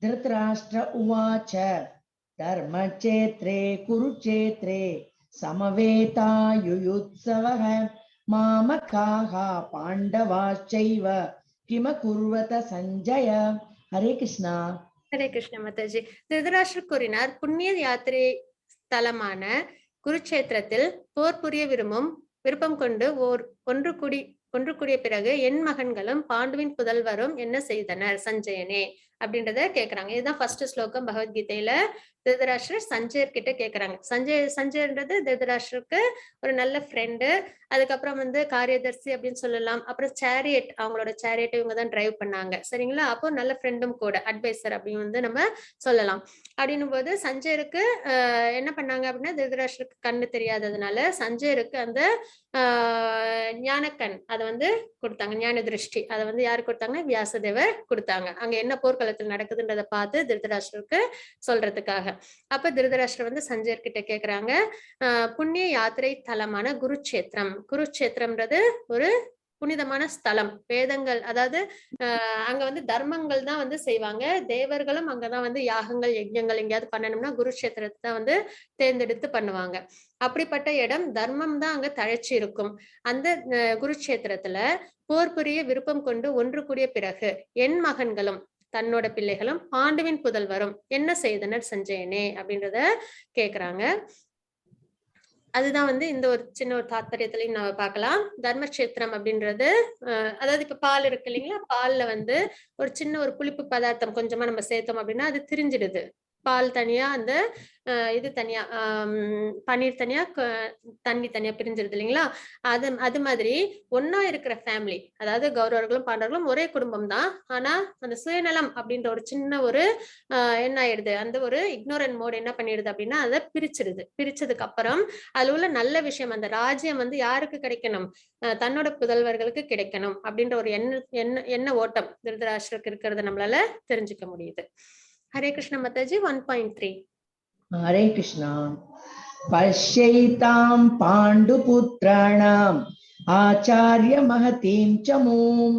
திருதராஷ்டிர உவாச்ச தர்மச்சேத்ரே குருச்சேத்ரே समवेतायुयुत्सवः मामकाः पाण्डवाश्चैव किमकुर्वत सञ्जय. हरे कृष्णा. ஹரே கிருஷ்ண மாதாஜி. திருதராஷ்டிரர் கூறினார், புண்ணிய யாத்திரை ஸ்தலமான குருட்சேத்திரத்தில் போர் புரிய விருப்பம் கொண்டு ஒன்று கூடிய பிறகு என் மகன்களும் பாண்டுவின் புதல்வரும் என்ன செய்தனர் சஞ்சயனே அப்படின்றத கேக்குறாங்க. இதுதான் ஃபர்ஸ்ட் ஸ்லோகம் பகவத்கீதையில. திருதராஷ்டிரர் சஞ்சயர் கிட்ட கேக்குறாங்க. சஞ்சயன்றது திருதராஷ்டிரருக்கு ஒரு நல்ல ஃப்ரெண்டு. அதுக்கப்புறம் வந்து காரியதர்சி அப்படின்னு சொல்லலாம். அப்புறம் சேரியட், அவங்களோட சேரியட் இவங்க தான் டிரைவ் பண்ணாங்க. சரிங்களா? அப்போ நல்ல ஃப்ரெண்டும் கூட, அட்வைசர் அப்படின்னு வந்து நம்ம சொல்லலாம். அப்படின்னும் போது சஞ்சயருக்கு என்ன பண்ணாங்க அப்படின்னா, திருதராஷ்டிரருக்கு கண்ணு தெரியாததுனால சஞ்சயருக்கு அந்த ஞானக்கண் அதை வந்து கொடுத்தாங்க. ஞான திருஷ்டி அதை வந்து யாரு கொடுத்தாங்கன்னா வியாசதேவர் கொடுத்தாங்க. அங்க என்ன போர்க்களத்தில் நடக்குதுன்றதை பார்த்து திருதராஷ்டிரருக்கு சொல்றதுக்காக. அப்ப திருதராஷ்டிரர் வந்து சஞ்சயர் கிட்ட கேக்குறாங்க, புண்ணிய யாத்திரை தலமான குருட்சேத்திரம்ன்றது ஒரு புனிதமான ஸ்தலம். வேதங்கள், அதாவது அங்க வந்து தர்மங்கள் தான் வந்து செய்வாங்க. தேவர்களும் அங்கதான் வந்து யாகங்கள் யஜ்ஞங்கள் எங்கேயாவது பண்ணணும்னா குருட்சேத்திரத்தை தான் வந்து தேர்ந்தெடுத்து பண்ணுவாங்க. அப்படிப்பட்ட இடம், தர்மம் தான் அங்க தழைச்சி இருக்கும். அந்த குருட்சேத்திரத்துல போர் புரிய விருப்பம் கொண்டு ஒன்று கூடிய பிறகு என் மகன்களும் தன்னோட பிள்ளைகளும் பாண்டுவின் புதல்வரும் என்ன செய்தனர் சஞ்சயனே அப்படின்றத கேக்குறாங்க. அதுதான் வந்து இந்த ஒரு சின்ன ஒரு தாத்பரியத்திலையும் நம்ம பார்க்கலாம். தர்மக்ஷேத்திரம் அப்படின்றது அதாவது இப்ப பால் இருக்கு இல்லைங்களா, பால்ல வந்து ஒரு சின்ன ஒரு புளிப்பு பதார்த்தம் கொஞ்சமா நம்ம சேர்த்தோம் அப்படின்னா அது திரிஞ்சிடுது. பால் தனியா, அந்த இது தனியா, பன்னீர் தனியா, தண்ணி தனியா பிரிஞ்சிருது இல்லைங்களா. அது மாதிரி ஒன்னா இருக்கிற ஃபேமிலி, அதாவது கௌரவர்களும் பாண்டவர்களும் ஒரே குடும்பம் தான். ஆனா அந்த சுயநலம் அப்படின்ற ஒரு சின்ன ஒரு என்ன ஆயிடுது, அந்த ஒரு இக்னோரன்ட் மோட் என்ன பண்ணிடுது அப்படின்னா அதை பிரிச்சிடுது. பிரிச்சதுக்கு அப்புறம் அதுல உள்ள நல்ல விஷயம், அந்த ராஜ்யம் வந்து யாருக்கு கிடைக்கணும், தன்னோட புதல்வர்களுக்கு கிடைக்கணும் அப்படின்ற ஒரு எண்ண ஓட்டம் திருதராஷ்டிரருக்கு இருக்கிறத நம்மளால தெரிஞ்சுக்க முடியுது. ஹரே கிருஷ்ண மாதாஜி. 1.3. ஹரே கிருஷ்ணா. பஷ்யைதாம் பாண்டுபுத்ராணாம் ஆச்சார்ய மகதீம் சமூம்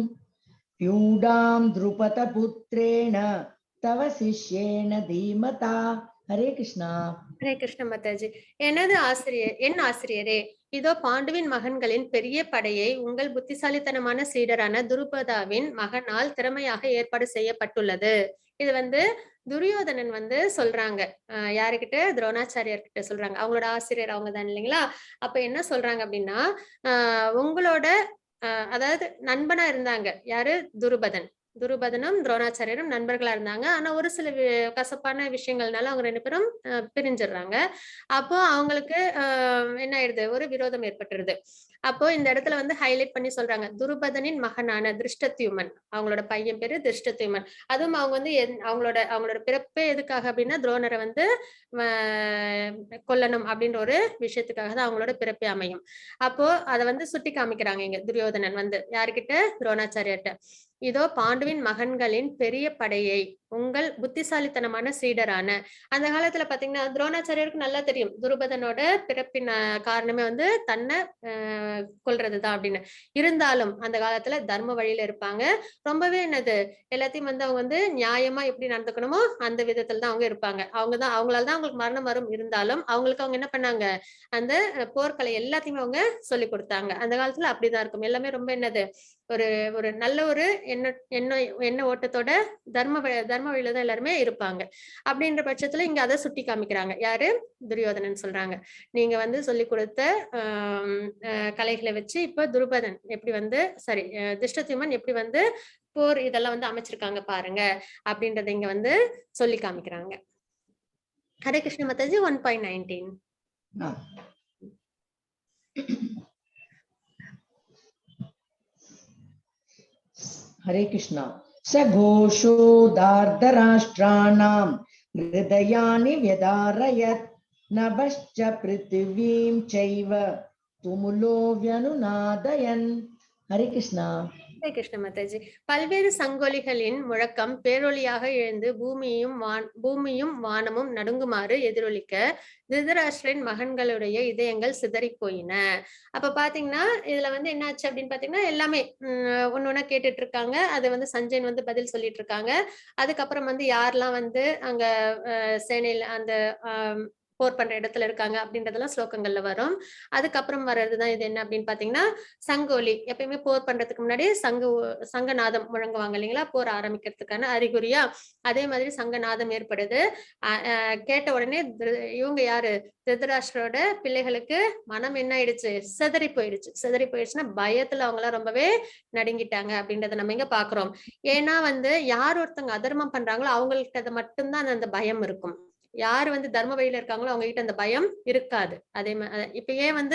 யூடாம் த்ருபத புத்ரேண தவ சிஷ்யேன தீமதா. ஹரே கிருஷ்ணா. ஹரே கிருஷ்ண மாதாஜி. என் ஆசிரியரே, இதோ பாண்டுவின் மகன்களின் பெரிய படையை உங்கள் புத்திசாலித்தனமான சீடரான துருபதாவின் மகனால் திறமையாக ஏற்பாடு செய்யப்பட்டுள்ளது. இது வந்து துரியோதனன் வந்து சொல்றாங்க. யாருக்கிட்ட? துரோணாச்சாரியார் கிட்ட சொல்றாங்க. அவங்களோட ஆசிரியர் அவங்க தான் இல்லைங்களா. அப்ப என்ன சொல்றாங்க அப்படின்னா, உங்களோட அதாவது நண்பனா இருந்தாங்க யாரு? துருபதனும் துரோணாச்சாரியரும் நண்பர்களா இருந்தாங்க. ஆனா ஒரு சில கசப்பான விஷயங்கள்னால அவங்க 2 பேரும் பிரிஞ்சிடுறாங்க. அப்போ அவங்களுக்கு என்ன ஆயிடுது, ஒரு விரோதம் ஏற்பட்டுருது. அப்போ இந்த இடத்துல வந்து ஹைலைட் பண்ணி சொல்றாங்க, துருபதனின் மகனான திருஷ்டத்யுமன், அவங்களோட பையன் பேரு திருஷ்டத்யுமன். அதுவும் அவங்க வந்து அவங்களோட பிறப்பே எதுக்காக அப்படின்னா துரோணரை வந்து கொல்லணும் அப்படின்ற ஒரு விஷயத்துக்காக தான் அவங்களோட பிறப்பே அமையும். அப்போ அதை வந்து சுட்டி காமிக்கிறாங்க இங்க துரியோதனன் வந்து யாருக்கிட்ட? துரோணாச்சாரியர்கிட்ட. இதோ பாண்டுவின் மகன்களின் பெரிய படையை உங்கள் புத்திசாலித்தனமான சீடரான, அந்த காலத்துல பாத்தீங்கன்னா துரோணாச்சாரியருக்கு நல்லா தெரியும் துருபதனோட பிறப்பின் காரணமே வந்து தன்னை கொல்றதுதான் அப்படின்னு. இருந்தாலும் அந்த காலத்துல தர்ம வழியில இருப்பாங்க. ரொம்பவே என்னது, எல்லாத்தையும் வந்து அவங்க வந்து நியாயமா எப்படி நடந்துக்கணுமோ அந்த விதத்துல தான் அவங்க இருப்பாங்க. அவங்களால தான் அவங்களுக்கு மரணம் வரும். இருந்தாலும் அவங்களுக்கு அவங்க என்ன பண்ணாங்க, அந்த போர்க்கலை எல்லாத்தையுமே அவங்க சொல்லி கொடுத்தாங்க. அந்த காலத்துல அப்படிதான் இருக்கும். எல்லாமே ரொம்ப என்னது, ஒரு நல்ல ஒரு எண்ண ஓட்டத்தோட தர்ம வழியில தான் எல்லாருமே இருப்பாங்க. அப்படின்ற பட்சத்துல இங்க அதை சுட்டி காமிக்கிறாங்க. யாரு? துரியோதனன் சொல்றாங்க, நீங்க வந்து சொல்லி கொடுத்த கலைகளை வச்சு இப்ப துருபதன் எப்படி வந்து திருஷ்டத்யுமன் எப்படி வந்து போர் இதெல்லாம் வந்து அமைச்சிருக்காங்க பாருங்க அப்படின்றத இங்க வந்து சொல்லி காமிக்கிறாங்க. ஹரே கிருஷ்ண மாதாஜி. 1.19. ஹரே கிருஷ்ணா. சகோஷோ தார்தராஷ்டிராணாம் ஹிருதயானி வ்யதாரயத் நபஸ்ச பிருத்திவீம் சைவ துமுலோ வியனுநாதயன். ஹரே கிருஷ்ணா. ஹரே கிருஷ்ண மாதாஜி. பல்வேறு சங்கொலிகளின் முழக்கம் பேரொலியாக எழுந்து பூமியும் வானமும் நடுங்குமாறு எதிரொலிக்க திருதராஷ்டிரன் மகன்களுடைய இதயங்கள் சிதறி போயின. அப்ப பாத்தீங்கன்னா இதுல வந்து என்னாச்சு அப்படின்னு பாத்தீங்கன்னா எல்லாமே ஒன்னொன்னா கேட்டுட்டு இருக்காங்க. அது வந்து சஞ்சயன் வந்து பதில் சொல்லிட்டு இருக்காங்க. அதுக்கப்புறம் வந்து யாரெல்லாம் வந்து அங்க சேனையில அந்த போர் பண்ற இடத்துல இருக்காங்க அப்படின்றதெல்லாம் ஸ்லோகங்கள்ல வரும். அதுக்கப்புறம் வர்றதுதான் இது என்ன அப்படின்னு பாத்தீங்கன்னா சங்கோலி. எப்பயுமே போர் பண்றதுக்கு முன்னாடி சங்கநாதம் முழங்குவாங்க இல்லைங்களா, போர் ஆரம்பிக்கிறதுக்கான அறிகுறியா. அதே மாதிரி சங்கநாதம் ஏற்படுது. கேட்ட உடனே இவங்க யாரு, திருதராஷ்டிரோட பிள்ளைகளுக்கு மனம் என்ன ஆயிடுச்சு, சிதறி போயிடுச்சு. சிதறி போயிடுச்சுன்னா பயத்துல அவங்க எல்லாம் ரொம்பவே நடுங்கிட்டாங்க அப்படின்றத நம்ம இங்க பாக்குறோம். ஏன்னா யார் ஒருத்தவங்க அதர்மம் பண்றாங்களோ அவங்கள்ட்ட மட்டும்தான் அந்த பயம் இருக்கும். யாரு தர்ம வழியில இருக்காங்களோ அவங்க கிட்ட அந்த பயம் இருக்காது. அதே மாதிரி இப்ப ஏன்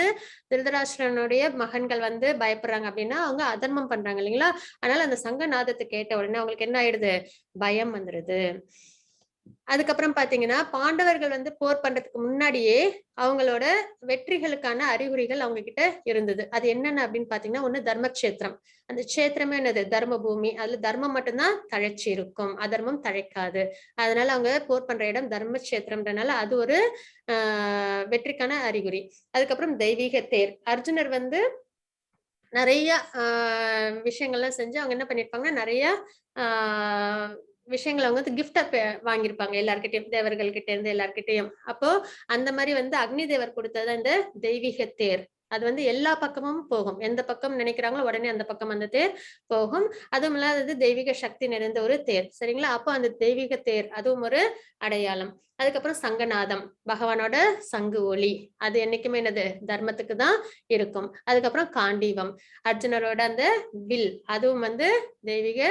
திருதராஷ்டிரனுடைய மகன்கள் பயப்படுறாங்க அப்படின்னா அவங்க அதர்மம் பண்றாங்க இல்லைங்களா. அதனால அந்த சங்கநாதத்தை கேட்ட உடனே அவங்களுக்கு என்ன ஆயிடுது, பயம் வந்துருது. அதுக்கப்புறம் பாத்தீங்கன்னா பாண்டவர்கள் போர் பண்றதுக்கு முன்னாடியே அவங்களோட வெற்றிகளுக்கான அறிகுறிகள் அவங்க கிட்ட இருந்தது. அது என்னென்ன அப்படின்னு பாத்தீங்கன்னா, ஒண்ணு தர்மக்ஷேத்திரம். அந்த கஷேத்திரமே என்னது, தர்ம பூமி. அதுல தர்மம் மட்டும்தான் தழைச்சி இருக்கும், அதர்மம் தழைக்காது. அதனால அவங்க போர் பண்ற இடம் தர்மக்ஷேத்திரம்ன்றனால அது ஒரு வெற்றிக்கான அறிகுறி. அதுக்கப்புறம் தெய்வீக தேர். அர்ஜுனர் நிறைய விஷயங்கள்லாம் செஞ்சு அவங்க என்ன பண்ணிருப்பாங்கன்னா நிறைய விஷயங்களை அவங்க கிஃப்டா வாங்கியிருப்பாங்க எல்லார்கிட்டயும், தேவர்கள் கிட்ட இருந்து எல்லார்கிட்டயும். அப்போ அந்த மாதிரி அக்னி தேவர் கொடுத்தது இந்த தெய்வீக தேர். அது எல்லா பக்கமும் போகும். எந்த பக்கம் நினைக்கிறாங்களோ உடனே அந்த பக்கம் அந்த தேர் போகும். அதுவும் இல்லாதது தெய்வீக சக்தி நிறைந்த ஒரு தேர். சரிங்களா. அப்போ அந்த தெய்வீக தேர் அதுவும் ஒரு அடையாளம். அதுக்கப்புறம் சங்கநாதம், பகவானோட சங்கு ஒலி. அது என்னைக்குமே என்னது, தர்மத்துக்கு தான் இருக்கும். அதுக்கப்புறம் காண்டீவம், அர்ஜுனரோட அந்த வில். அதுவும் தெய்வீக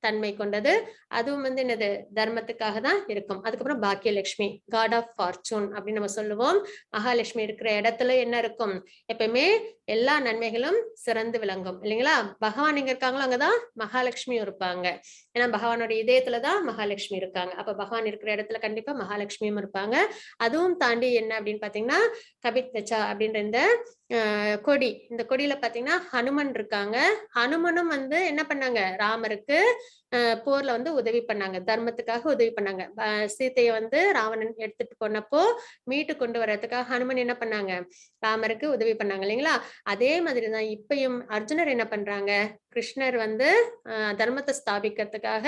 தன்மை கொண்டது. அதுவும் என்னது, தர்மத்துக்காக தான் இருக்கும். அதுக்கப்புறம் பாக்கியலட்சுமி, காட் ஆஃப் ஃபார்ச்சூன் அப்படின்னு நம்ம சொல்லுவோம். மகாலட்சுமி இருக்கிற இடத்துல என்ன இருக்கும், எப்பயுமே எல்லா நன்மைகளும் சிறந்து விளங்கும் இல்லைங்களா. பகவான் எங்க இருக்காங்களோ அங்கதான் மகாலட்சுமியும் இருப்பாங்க. ஏன்னா பகவானோட இதயத்துலதான் மகாலட்சுமி இருக்காங்க. அப்ப பகவான் இருக்கிற இடத்துல கண்டிப்பா மகாலட்சுமியும் இருப்பாங்க. அதுவும் தாண்டி என்ன அப்படின்னு பாத்தீங்கன்னா கபித்தச்சா அப்படின்ற இந்த கொடி. இந்த கொடியில பாத்தீங்கன்னா ஹனுமன் இருக்காங்க. ஹனுமனும் என்ன பண்ணாங்க, ராமருக்கு போர்ல உதவி பண்ணாங்க, தர்மத்துக்காக உதவி பண்ணாங்க. சீத்தைய ராவணன் எடுத்துட்டு போனப்போ மீட்டு கொண்டு வர்றதுக்காக ஹனுமன் என்ன பண்ணாங்க, ராமருக்கு உதவி பண்ணாங்க இல்லைங்களா. அதே மாதிரிதான் இப்பயும் அர்ஜுனர் என்ன பண்றாங்க, கிருஷ்ணர் தர்மத்தை ஸ்தாபிக்கிறதுக்காக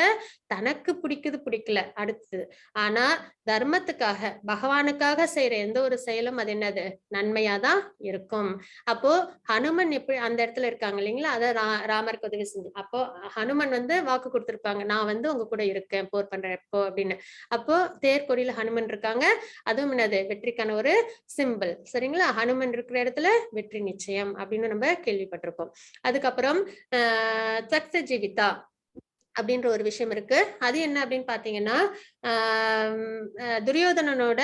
தனக்கு பிடிக்கல அடுத்தது, ஆனா தர்மத்துக்காக பகவானுக்காக செய்யற எந்த ஒரு செயலும் அது என்னது, நன்மையாதான் இருக்கும். அப்போ ஹனுமன் எப்படி அந்த இடத்துல இருக்காங்க இல்லைங்களா, அத ராமருக்கு உதவி செஞ்சு. அப்போ ஹனுமன் வாக்கு கொடுத்திருப்பாங்க, நான் உங்க கூட இருக்கேன் போர் பண்றப்போ அப்படின்னு. அப்போ தேர்கொடியில ஹனுமன் இருக்காங்க. அதுவும் என்னது, வெற்றிக்கான ஒரு சிம்பிள். சரிங்களா. ஹனுமன் இருக்கிற இடத்துல வெற்றி நிச்சயம் அப்படின்னு நம்ம கேள்விப்பட்டிருக்கோம். அதுக்கப்புறம் தக்த ஜீவிதா அப்படின்ற ஒரு விஷயம் இருக்கு. அது என்ன அப்படின்னு பாத்தீங்கன்னா துரியோதனனோட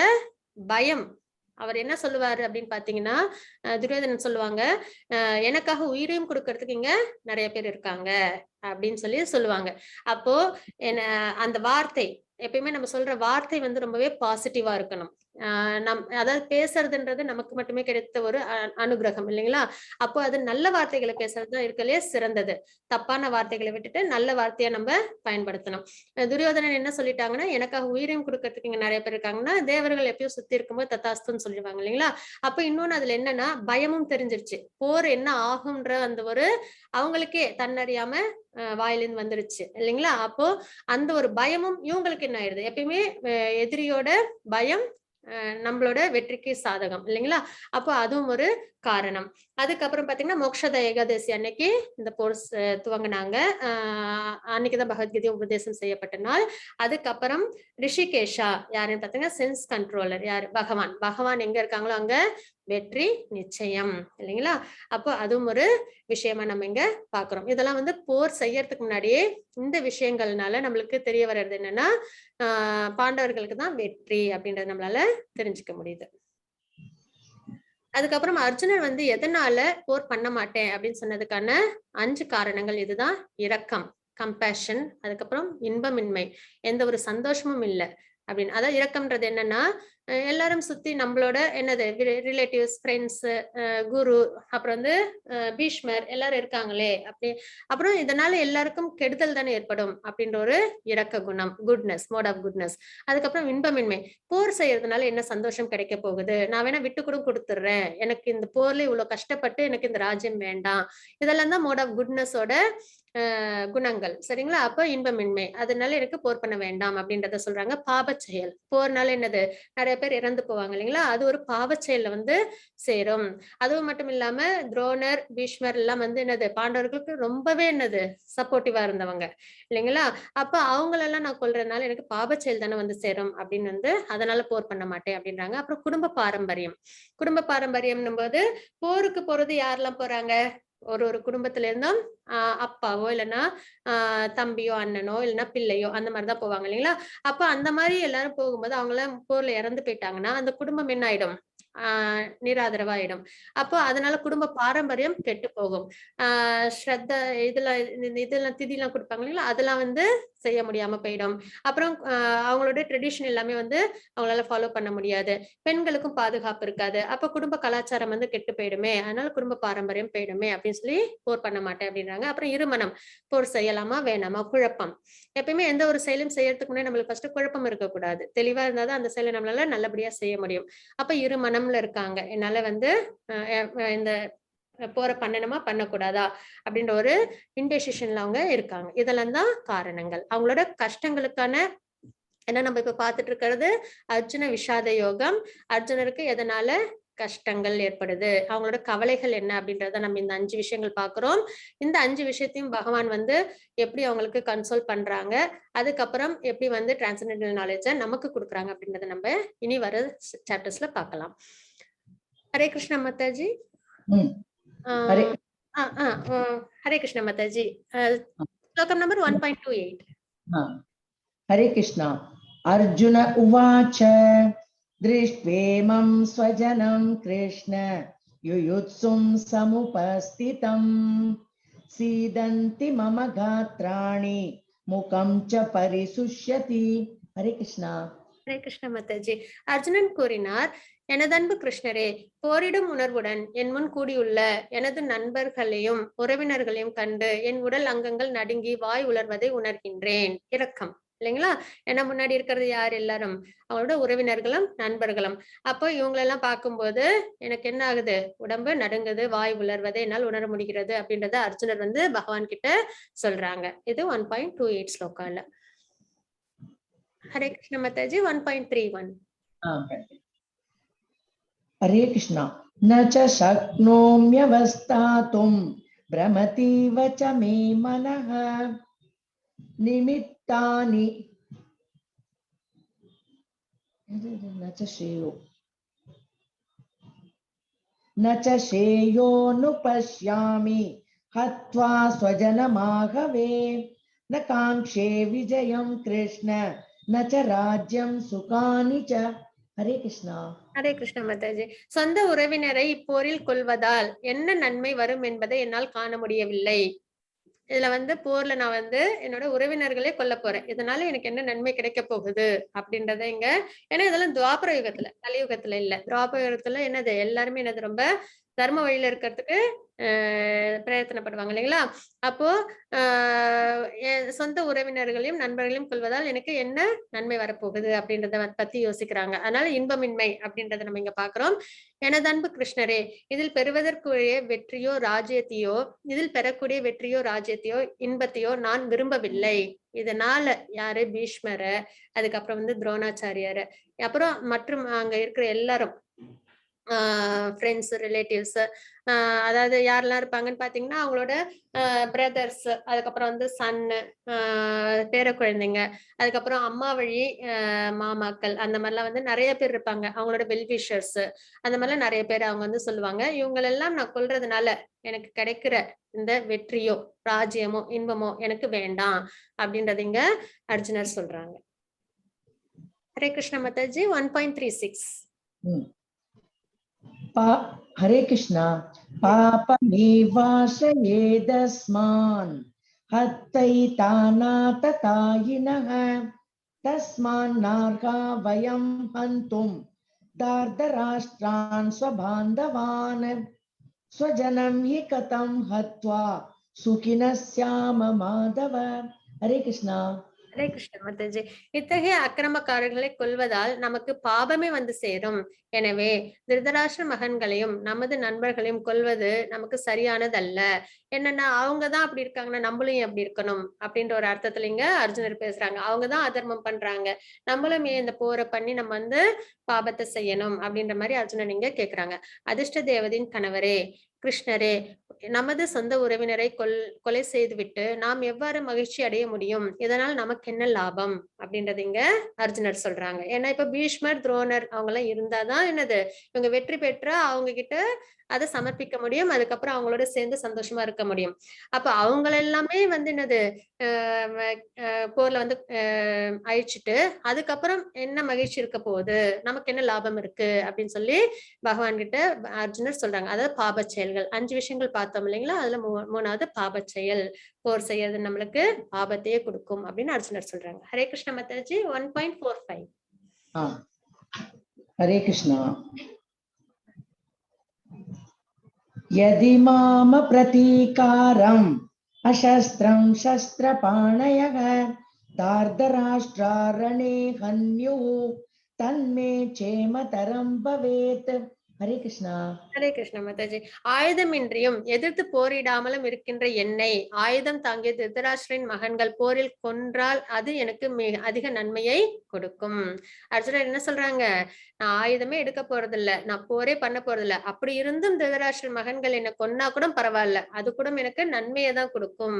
பயம். அவர் என்ன சொல்லுவாரு அப்படின்னு பாத்தீங்கன்னா, துரியோதனன் சொல்லுவாங்க, எனக்காக உயிரையும் கொடுக்கறதுக்கு இங்க நிறைய பேர் இருக்காங்க அப்படின்னு சொல்லுவாங்க. அப்போ என்ன அந்த வார்த்தை, எப்பயுமே நம்ம சொல்ற வார்த்தை ரொம்பவே பாசிட்டிவா இருக்கணும். அதாவது பேசுறதுன்றது நமக்கு மட்டுமே கிடைத்த ஒரு அனுகிரகம் இல்லைங்களா. அப்போ அது நல்ல வார்த்தைகளை பேசுறதுதான் இருக்கலையே சிறந்தது. தப்பான வார்த்தைகளை விட்டுட்டு நல்ல வார்த்தையா நம்ம பயன்படுத்தணும். துரியோதனன் என்ன சொல்லிட்டாங்கன்னா, எனக்காக உயிரையும் கொடுக்கறதுக்கு இங்க நிறைய பேர் இருக்காங்கன்னா, தேவர்கள் எப்பயும் சுத்தி இருக்கும்போது தத்தாஸ்துன்னு சொல்லிடுவாங்க இல்லைங்களா. அப்ப இன்னொன்னு அதுல என்னன்னா பயமும் தெரிஞ்சிருச்சு, போர் என்ன ஆகும்ன்ற அந்த ஒரு அவங்களுக்கே தன்னறியாம வாயிலிருந்து வந்துருச்சு இல்லைங்களா. அப்போ அந்த ஒரு பயமும் இவங்களுக்கு என்ன ஆயிடுது, எப்பயுமே எதிரியோட பயம் நம்மளோட வெற்றிக்கு சாதகம் இல்லைங்களா. அப்போ அதுவும் ஒரு காரணம். அதுக்கப்புறம் பாத்தீங்கன்னா மோக்ஷத ஏகாதசி அன்னைக்கு இந்த போர் துவங்கினாங்க. அன்னைக்குதான் பகவத்கீதை உபதேசம் செய்யப்பட்ட நாள். அதுக்கப்புறம் ரிஷிகேஷா யாருன்னு பாத்தீங்கன்னா சென்ஸ் கண்ட்ரோலர். யாரு, பகவான் எங்க இருக்காங்களோ அங்க வெற்றி நிச்சயம் இல்லைங்களா. அப்போ அதுவும் ஒரு விஷயமா நம்ம இங்க பாக்குறோம். இதெல்லாம் போர் செய்யறதுக்கு முன்னாடியே இந்த விஷயங்கள்னால நம்மளுக்கு தெரிய வர்றது என்னன்னா, பாண்டவர்களுக்கு தான் வெற்றி அப்படின்றத நம்மளால தெரிஞ்சுக்க முடியுது. அதுக்கப்புறம் அர்ஜுனர் எதனால போர் பண்ண மாட்டேன் அப்படின்னு சொன்னதுக்கான 5 காரணங்கள் இதுதான். இரக்கம், கம்பேஷன், அதுக்கப்புறம் இன்பமின்மை, எந்த ஒரு சந்தோஷமும் இல்லை அப்படின்னு. அதாவது இரக்கம்ன்றது என்னன்னா, எல்லாரும் சுத்தி நம்மளோட என்னது ரிலேட்டிவ்ஸ், ஃப்ரெண்ட்ஸ், குரு, அப்புறம் பீஷ்மர் எல்லாரும் இருக்காங்களே அப்படி. அப்புறம் இதனால எல்லாருக்கும் கெடுதல் தானே ஏற்படும் அப்படின்ற ஒரு இரக்க குணம், குட்னஸ், மோட் ஆஃப் குட்னஸ். அதுக்கப்புறம் இன்பமின்மை, போர் செய்யறதுனால என்ன சந்தோஷம் கிடைக்க போகுது, நான் வேணா விட்டு கூட கொடுத்துடுறேன், எனக்கு இந்த போர்ல இவ்வளவு கஷ்டப்பட்டு எனக்கு இந்த ராஜ்யம் வேண்டாம். இதெல்லாம் தான் மோட் ஆஃப் குட்னஸோட குணங்கள். சரிங்களா. அப்ப இன்பமின்மை, அதனால எனக்கு போர் பண்ண வேண்டாம் அப்படின்றத சொல்றாங்க. பாப செயல், போர்னால என்னது, நிறைய நிறைய பேர் இறந்து போவாங்க இல்லைங்களா, அது ஒரு பாவச்செயல்ல வந்து சேரும். அதுவும் மட்டும் இல்லாம துரோணர், பீஷ்மர் எல்லாம் வந்து என்னது பாண்டவர்களுக்கு ரொம்பவே என்னது சப்போர்ட்டிவா இருந்தவங்க இல்லைங்களா. அப்ப அவங்களெல்லாம் நான் கொல்றதுனால எனக்கு பாவச்செயல் தானே வந்து சேரும் அப்படின்னு வந்து அதனால போர் பண்ண மாட்டேன் அப்படின்றாங்க. அப்புறம் குடும்ப பாரம்பரியம். குடும்ப பாரம்பரியம்னும் போது போருக்கு போறது யாரெல்லாம் போறாங்க? ஒரு குடும்பத்துல இருந்தும் அப்பாவோ இல்லைன்னா தம்பியோ அண்ணனோ இல்லைன்னா பிள்ளையோ அந்த மாதிரிதான் போவாங்க இல்லைங்களா. அப்ப அந்த மாதிரி எல்லாரும் போகும்போது அவங்க எல்லாம் போர்ல இறந்து போயிட்டாங்கன்னா அந்த குடும்பம் என்ன ஆயிடும்? நிராதரவாயிடும். அப்போ அதனால குடும்ப பாரம்பரியம் கெட்டு போகும். ஸ்ரத்த இதெல்லாம் திதிலாம் கொடுப்பாங்க இல்லைங்களா, அதெல்லாம் வந்து செய்ய முடியாம போயிடும். அப்புறம் அவங்களோட ட்ரெடிஷன் எல்லாமே வந்து அவங்களால ஃபாலோ பண்ண முடியாது. பெண்களுக்கும் பாதுகாப்பு இருக்காது. அப்ப குடும்ப கலாச்சாரம் வந்து கெட்டு போயிடுமே, அதனால குடும்ப பாரம்பரியம் போயிடுமே அப்படின்னு சொல்லி போர் பண்ண மாட்டேன் அப்படின்றாங்க. அப்புறம் இருமனம். போர் செய்யலாமா வேணாமா, குழப்பம். எப்பயுமே எந்த ஒரு செயலும் செய்யறதுக்கு முன்னாடி நம்மளுக்கு ஃபர்ஸ்ட் குழப்பம் இருக்கக்கூடாது. தெளிவா இருந்தாதான் அந்த செயலை நம்மளால நல்லபடியா செய்ய முடியும். அப்ப இருமனம்ல இருக்காங்க. என்னால வந்து இந்த போற பண்ணணுமா பண்ணக்கூடாதா அப்படின்ற ஒரு இன்டெசிஷன்ல அவங்க இருக்காங்க. இதெல்லாம் தான் காரணங்கள். அவங்களோட கஷ்டங்களுக்கான ஏன்னா நம்ம இப்ப பார்த்துட்டு இருக்கிறது அர்ஜுன விஷாத யோகம். அர்ஜுனருக்கு எதனால கஷ்டங்கள் ஏற்படுது, அவங்களோட கவலைகள் என்ன அப்படின்றத நம்ம இந்த 5 விஷயங்கள் பார்க்கிறோம். இந்த 5 விஷயத்தையும் பகவான் வந்து எப்படி அவங்களுக்கு கன்சோல் பண்றாங்க, அதுக்கப்புறம் எப்படி வந்து டிரான்சென்டென்டல் நாலேஜை நமக்கு கொடுக்குறாங்க அப்படின்றத நம்ம இனி வர சாப்டர்ஸ்ல பார்க்கலாம். ஹரே கிருஷ்ணா மாதாஜி. ஹரே ஹரே கிருஷ்ணா மாதாஜி. ஸ்லோகம் நம்பர் 1.28. ஹரே கிருஷ்ணா. அர்ஜுன உவாச்ச திருஷ்வேமம் ஸ்வஜனம் கிருஷ்ண யுயுத்சும் சமுபஸ்திதம் சீதந்தி மம காத்ராணி முகம் ச பரிசுஷ்யதி. ஹரே கிருஷ்ணா. ஹரே கிருஷ்ண மாதாஜி. அர்ஜுனன் கூறினார், எனதன்பு கிருஷ்ணரே, போரிடும் உணர்வுடன் என் முன் கூடியுள்ள எனது நண்பர்களையும் உறவினர்களையும் கண்டு என் உடல் அங்கங்கள் நடுங்கி வாய் உலர்வதை உணர்கின்றேன். இரக்கம் இல்லைங்களா. ஏன்னா முன்னாடி இருக்கிறது யார்? எல்லாரும் அவங்களோட உறவினர்களும் நண்பர்களும். அப்போ இவங்களெல்லாம் பார்க்கும்போது எனக்கு என்ன ஆகுது? உடம்பு நடுங்குது, வாய் உலர்வதை என்னால் உணர முடிகிறது அப்படின்றத அர்ஜுனர் வந்து பகவான் கிட்ட சொல்றாங்க. இது 1.28 ஸ்லோகால. ஹரே கிருஷ்ண மாதாஜி. 1.31. ஹரே கிருஷ்ணா. நச்ச சக்னோம்யவஸ்தாதும் பிரமதீவ ச மே மனஹ நிமித்தானி நச்ச ஸ்ரேயோனுபஷ்யாமி ஹத்வா ஸ்வஜனமாகவே ந காங்க்ஷே விஜயம் கிருஷ்ண நச்ச ராஜ்யம் சுகானி ச. ஹரே கிருஷ்ணா. ஹரே கிருஷ்ண மாதாஜி. சொந்த உறவினரை இப்போரில் கொல்வதால் என்ன நன்மை வரும் என்பதை என்னால் காண முடியவில்லை. இதுல வந்து போர்ல நான் வந்து என்னோட உறவினர்களே கொல்ல போறேன், இதனால எனக்கு என்ன நன்மை கிடைக்க போகுது அப்படின்றத இங்க. ஏன்னா இதெல்லாம் துவாபர யுகத்துல, கலியுகத்துல இல்ல. துவாபர யுகத்துல என்னது எல்லாருமே என்னது ரொம்ப தர்ம வழியில இருக்கிறதுக்கு பிரயத்தனப்படுவாங்க இல்லைங்களா. அப்போ சொந்த உறவினர்களையும் நண்பர்களையும் கொள்வதால் எனக்கு என்ன நன்மை வரப்போகுது அப்படின்றத பத்தி யோசிக்கிறாங்க. அதனால இன்பமின்மை அப்படின்றத நம்ம இங்க பாக்குறோம். எனது அன்பு கிருஷ்ணரே, இதில் பெறுவதற்குரிய வெற்றியோ ராஜ்யத்தையோ இதில் பெறக்கூடிய வெற்றியோ ராஜ்யத்தையோ இன்பத்தையோ நான் விரும்பவில்லை. இதனால யாரு? பீஷ்மர, அதுக்கப்புறம் வந்து துரோணாச்சாரியர், அப்புறம் மற்றும் அங்க இருக்கிற எல்லாரும் ஃப்ரெண்ட்ஸ், ரிலேட்டிவ்ஸ், அதாவது யாரெல்லாம் இருப்பாங்கன்னு பாத்தீங்கன்னா அவங்களோட பிரதர்ஸ், அதுக்கப்புறம் வந்து சன்னு, பேர குழந்தைங்க, அதுக்கப்புறம் அம்மா வழி மாமாக்கள், அந்த மாதிரிலாம் வந்து நிறைய பேர் இருப்பாங்க. அவங்களோட வெல்விஷர்ஸ், அந்த மாதிரிலாம் நிறைய பேர் அவங்க வந்து சொல்லுவாங்க. இவங்களெல்லாம் நான் கொல்றதுனால எனக்கு கிடைக்கிற இந்த வெற்றியோ ராஜ்யமோ இன்பமோ எனக்கு வேண்டாம் அப்படின்றது இங்க அர்ஜுனர் சொல்றாங்க. ஹரே கிருஷ்ண மாதாஜி. 1.36. ஹரே கிருஷ்ணா. பாபமேவாஸ்ரயேதஸ்மான் ஹத்தைதாநாததாயினஹ தஸ்மான் நார்ஹா வயம் ஹந்தும் தார்தராஷ்டிரான் ஸ்வபாந்தவான் ஸ்வஜனம் ஹி கதம் ஹத்வா சுகினஸ்யாம மாதவ. ஹரே கிருஷ்ணா. ஹரே கிருஷ்ண மாதாஜி. இத்தகைய அக்கிரமக்காரர்களை கொல்வதால் நமக்கு பாபமே வந்து சேரும். எனவே திருதராஷ்டிர மகன்களையும் நமது நண்பர்களையும் கொல்வது நமக்கு சரியானதல்ல. என்னன்னா அவங்கதான் அப்படி இருக்காங்கன்னா நம்மளும் ஏன் அப்படி இருக்கணும் அப்படின்ற ஒரு அர்த்தத்துல இங்க அர்ஜுனர் பேசுறாங்க. அவங்கதான் அதர்மம் பண்றாங்க, நம்மளும் ஏன் இந்த போரை பண்ணி நம்ம வந்து பாபத்தை செய்யணும் அப்படின்ற மாதிரி அர்ஜுனன் இங்க கேக்குறாங்க. அதிர்ஷ்ட தேவதையின் கணவரே கிருஷ்ணரே, நமது சொந்த உறவினரை கொலை செய்துவிட்டு நாம் எவ்வாறு மகிழ்ச்சி அடைய முடியும்? இதனால் நமக்கு என்ன லாபம் அப்படின்றது இங்க அர்ஜுனர் சொல்றாங்க. ஏன்னா இப்ப பீஷ்மர், துரோணர் அவங்க எல்லாம் இருந்தாதான் என்னது இவங்க வெற்றி பெற்றா அவங்க கிட்ட அதை சமர்ப்பிக்க முடியும். அதுக்கப்புறம் அவங்களோட சேர்ந்து சந்தோஷமா இருக்க முடியும். அப்ப அவங்க எல்லாமே வந்து என்னது போர்ல வந்து அழிச்சிட்டு அதுக்கப்புறம் என்ன மகிழ்ச்சி இருக்க போகுது, நமக்கு என்ன லாபம் இருக்கு அப்படின்னு சொல்லி பகவான் கிட்ட அர்ஜுனர் சொல்றாங்க. அதாவது பாப செயல்கள் 5 விஷயங்கள் பார்த்தோம் இல்லைங்களா, அதுல மூணாவது பாப செயல். போர் செய்யறது நம்மளுக்கு ஆபத்தையே கொடுக்கும் அப்படின்னு அர்ஜுனர் சொல்றாங்க. ஹரே கிருஷ்ண மாதாஜி. 1.45. ஹரே கிருஷ்ணா. யதி மாம பிரதீகாரம் அசஸ்திரம் சஸ்திரபாணயः தார்தராஷ்டிராரணே ஹன்யு தன்மே சேமதரம் பவேத். ஹரே கிருஷ்ணா. ஹரே கிருஷ்ண மாதாஜி. ஆயுதமின்றியும் எதிர்த்து போரிடாமலும் இருக்கின்ற என்னை ஆயுதம் தாங்கிய திருதராஷ்டிரின் மகன்கள் போரில் கொன்றால் அது எனக்கு அதிக நன்மையை கொடுக்கும். அர்ஜுனர் என்ன சொல்றாங்க, நான் ஆயுதமே எடுக்க போறது இல்ல, நான் போரே பண்ண போறது இல்ல, அப்படி இருந்தும் திருதராஷ்டிரின் மகன்கள் என்ன கொன்னா கூட பரவாயில்ல, அது கூட எனக்கு நன்மையை தான் கொடுக்கும்.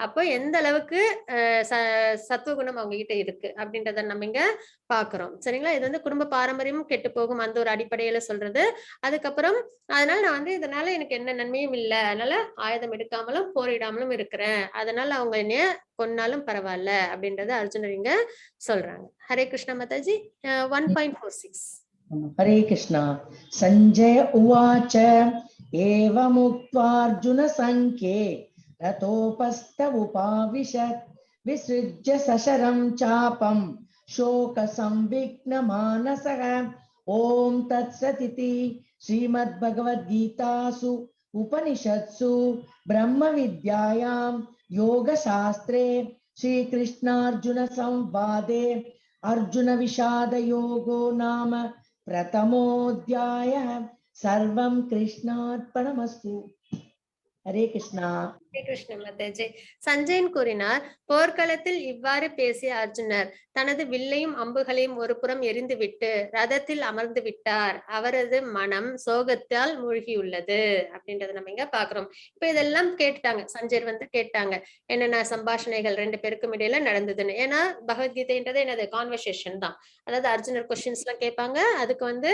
அப்போ எந்த அளவுக்கு சத்துவகுணம் அவங்க கிட்ட இருக்கு அப்படின்றத நம்ம இங்க பாக்குறோம். சரிங்களா. இது வந்து குடும்ப பாரம்பரியமும் கெட்டு போகும் அந்த ஒரு அடிப்படையில சொல்றது. அதுக்கப்புறம் அதனால நான் வந்து இதனால எனக்கு என்ன நன்மையும் இல்லை, அதனால ஆயுதம் எடுக்காமலும் போரிடாமலும் இருக்கிறேன், அதனால அவங்க என்னைய கொன்னாலும் பரவாயில்ல அப்படின்றத அர்ஜுனர் இங்க சொல்றாங்க. ஹரே கிருஷ்ண மாதாஜி. 1.46. ஹரே கிருஷ்ணா. சஞ்சய உவாச்ச ஏவமுக்த்வார்ஜுன சங்கே ரதோபஸ்த உபாவிஷத் விஸ்ருஜ்ய சசரம் சாபம் சோக சம்விக்ன மானசக. ஓம் தத்சதிதி ஸ்ரீமத் பகவத்கீதாசு உபனிஷத்சு பிரம்ம வித்யாயாம் யோக சாஸ்திரே ஸ்ரீ கிருஷ்ணார்ஜுன சம்வாதே அர்ஜுன விஷாத யோகோ நாம பிரதமோத்யாய. சர்வம் கிருஷ்ணார்ப்பணமஸ்து. ஹரே கிருஷ்ணா. ஹரே கிருஷ்ண மாதாஜி. சஞ்சயன் கூறினார், போர்க்களத்தில் இவ்வாறு பேசிய அர்ஜுனர் தனது வில்லையும் அம்புகளையும் ஒரு புறம் எரிந்துவிட்டு ரதத்தில் அமர்ந்து விட்டார். அவரது மனம் சோகத்தால் மூழ்கியுள்ளது அப்படின்றத நம்ம இங்க பாக்குறோம். இப்ப இதெல்லாம் கேட்டுட்டாங்க, சஞ்சயர் வந்து கேட்டாங்க என்னென்ன சம்பாஷணைகள் 2 பேருக்கும் இடையில நடந்ததுன்னு. ஏன்னா பகவத்கீதைன்றது என்னது கான்வர்சேஷன் தான். அதாவது அர்ஜுனர் கொஸ்டின்ஸ் எல்லாம் கேட்பாங்க, அதுக்கு வந்து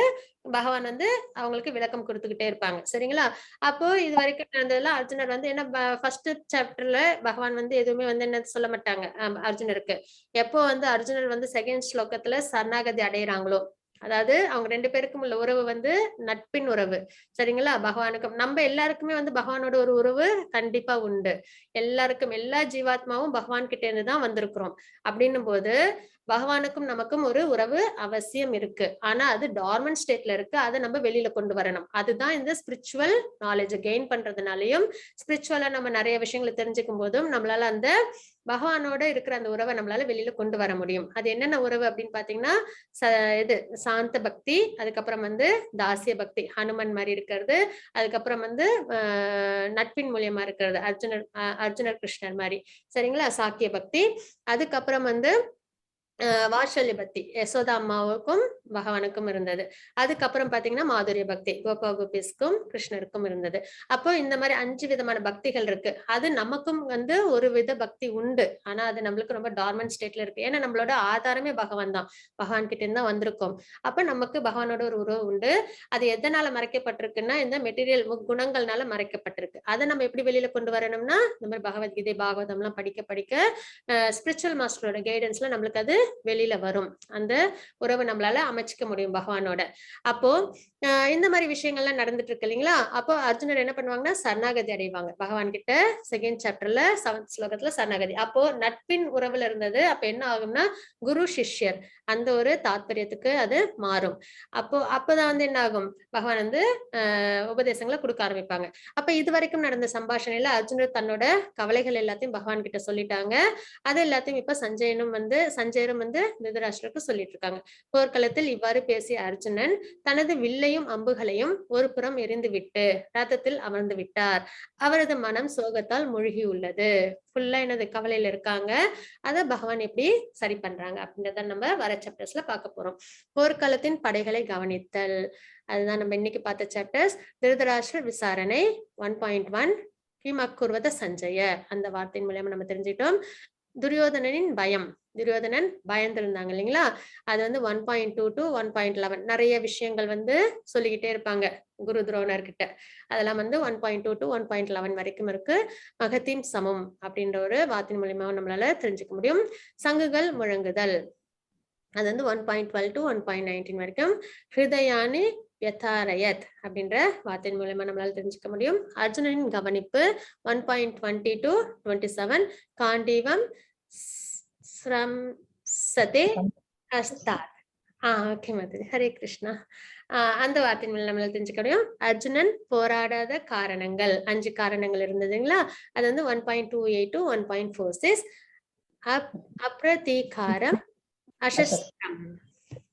பகவான் வந்து அவங்களுக்கு விளக்கம் கொடுத்துக்கிட்டே இருப்பாங்க. சரிங்களா. அப்போ இது வரைக்கும் நடந்ததுல அர்ஜுனர் வந்து என்ன ஃபர்ஸ்ட் சாப்டர்ல பகவான் வந்து எதுவுமே வந்து என்ன சொல்ல மாட்டாங்க அர்ஜுனருக்கு. எப்போ வந்து அர்ஜுனர் வந்து செகண்ட் ஸ்லோகத்துல சரணாகதி அடையிறாங்களோ, அதாவது அவங்க 2 பேருக்கும் உள்ள உறவு வந்து நட்பின் உறவு. சரிங்களா. பகவானுக்கும் நம்ம எல்லாருக்குமே வந்து பகவானோட ஒரு உறவு கண்டிப்பா உண்டு. எல்லாருக்கும் எல்லா ஜீவாத்மாவும் பகவான் கிட்ட இருந்து தான் வந்திருக்கிறோம். அப்படின்னும் போது பகவானுக்கும் நமக்கும் ஒரு உறவு அவசியம் இருக்கு. ஆனா அது டார்மன்ட் ஸ்டேட்ல இருக்கு, அதை நம்ம வெளியில கொண்டு வரணும். அதுதான் இந்த ஸ்பிரிச்சுவல் நாலேஜ் கெயின் பண்றதுனாலயும் ஸ்பிரிச்சுவலா நம்ம நிறைய விஷயங்களை தெரிஞ்சுக்கும் போதும் நம்மளால அந்த பகவானோட இருக்கிற அந்த உறவை நம்மளால வெளியில கொண்டு வர முடியும். அது என்னென்ன உறவு அப்படின்னு பாத்தீங்கன்னா இது சாந்த பக்தி, அதுக்கப்புறம் வந்து தாசிய பக்தி ஹனுமன் மாதிரி இருக்கிறது, அதுக்கப்புறம் வந்து நட்பின் மூலியமா இருக்கிறது அர்ஜுனர் கிருஷ்ணர் மாதிரி. சரிங்களா. சாக்கிய பக்தி, அதுக்கப்புறம் வந்து வாத்சல்ய பக்தி யசோதா அம்மாவுக்கும் பகவானுக்கும் இருந்தது. அதுக்கப்புறம் பாத்தீங்கன்னா மாதுரிய பக்தி கோபா கோபிஸ்க்கும் கிருஷ்ணருக்கும் இருந்தது. அப்போ இந்த மாதிரி 5 விதமான பக்திகள் இருக்கு. அது நமக்கும் வந்து ஒரு வித பக்தி உண்டு, ஆனா அது நம்மளுக்கு ரொம்ப டார்மன்ட் ஸ்டேட்ல இருக்கு. ஏன்னா நம்மளோட ஆதாரமே பகவான் தான், பகவான் கிட்ட இருந்து தான் வந்திருக்கோம். அப்ப நமக்கு பகவானோட ஒரு உறவு உண்டு. அது எதனால மறைக்கப்பட்டிருக்குன்னா இந்த மெட்டீரியல் குணங்கள்னால மறைக்கப்பட்டிருக்கு. அதை நம்ம எப்படி வெளியில கொண்டு வரணும்னா இந்த மாதிரி பகவத்கீதை பாகவதம் எல்லாம் படிக்க படிக்க ஸ்பிரிச்சுவல் மாஸ்டரோட கைடன்ஸ்ல நம்மளுக்கு அது வெளியில வரும். அந்த உறவு நம்மளால அமைச்சுக்க முடியும் பகவானோட. அப்போ இந்த மாதிரி விஷயங்கள்லாம் நடந்துட்டு இருக்கு இல்லைங்களா? அப்போ அர்ஜுனர் என்ன பண்ணுவாங்கன்னா சரணாகதி அடைவாங்க பகவான் கிட்ட. செகண்ட் சாப்டர்ல 7th ஸ்லோகத்துல சரணாகதி. அப்போ நட்பின் உறவுல இருந்தது அப்ப என்ன ஆகும்னா குரு சிஷ்யர் அந்த ஒரு தாத்பரியத்துக்கு அது மாறும். அப்பதான் வந்து என்ன ஆகும், பகவான் வந்து உபதேசங்களை கொடுக்க ஆரம்பிப்பாங்க. அப்ப இது வரைக்கும் நடந்த சம்பாஷணையில அர்ஜுனர் தன்னோட கவலைகள் எல்லாத்தையும் பகவான் கிட்ட சொல்லிட்டாங்க. அது எல்லாத்தையும் இப்ப சஞ்சயரும் வந்து திருதராஷ்டிரருக்கு சொல்லிட்டு இருக்காங்க. போர்க்களத்தில் இவ்வாறு பேசிய அர்ஜுனன் தனது வில்லையும் அம்புகளையும் ஒரு புறம் எரிந்துவிட்டு ரதத்தில் அமர்ந்து விட்டார். அவரது மனம் சோகத்தால் மூழ்கியுள்ளது. ஃபுல்லா என்னது கவலையில இருக்காங்க. அத பகவான் எப்படி சரி பண்றாங்க அப்படின்றத நம்ம வர சாப்டர்ஸ்ல பார்க்க போறோம். போர்க்களத்தின் படைகளை கவனித்தல், அதுதான் நம்ம இன்னைக்கு பார்த்த சாப்டர்ஸ். திருதராஷ்டிர விசாரணை 1.1 கிமக்குர்வத சஞ்சய அந்த வார்த்தையின் மூலமா நம்ம தெரிஞ்சிட்டோம். துரியோதனனின் பயம், துரியோதனன் பயந்திருந்தாங்க இல்லைங்களா? அது வந்து 1.2 to 1.11 நிறைய விஷயங்கள் வந்து சொல்லிக்கிட்டே இருப்பாங்க குரு துரோணர் கிட்ட. அதெல்லாம் வந்து 1.2 to 1.11 வரைக்கும் இருக்கு. மகத்தின் சமம் அப்படின்ற ஒரு வார்த்தையின் மூலியமா நம்மளால தெரிஞ்சுக்க முடியும். சங்குகள் முழங்குதல் அது வந்து 1.12 to 1.19 வரைக்கும். ஹிருதயானி யதாரயத் அப்படின்ற வார்த்தையின் மூலமா நம்மளால தெரிஞ்சுக்க முடியும். அர்ஜுனனின் கவனிப்பு 1.20 to 27 காண்டீவம் ஸ்ரம்சதே அஸ்தாத். ஓகே மாதிரி. ஹரே கிருஷ்ணா. அந்த வார்த்தையின் மூலம் நம்மளால தெரிஞ்சுக்க முடியும். அர்ஜுனன் போராடாத காரணங்கள் 5 காரணங்கள் இருந்ததுங்களா? அது வந்து 1.28 to 1.46 அப்ரதீகாரம் அசஸ்திரம்.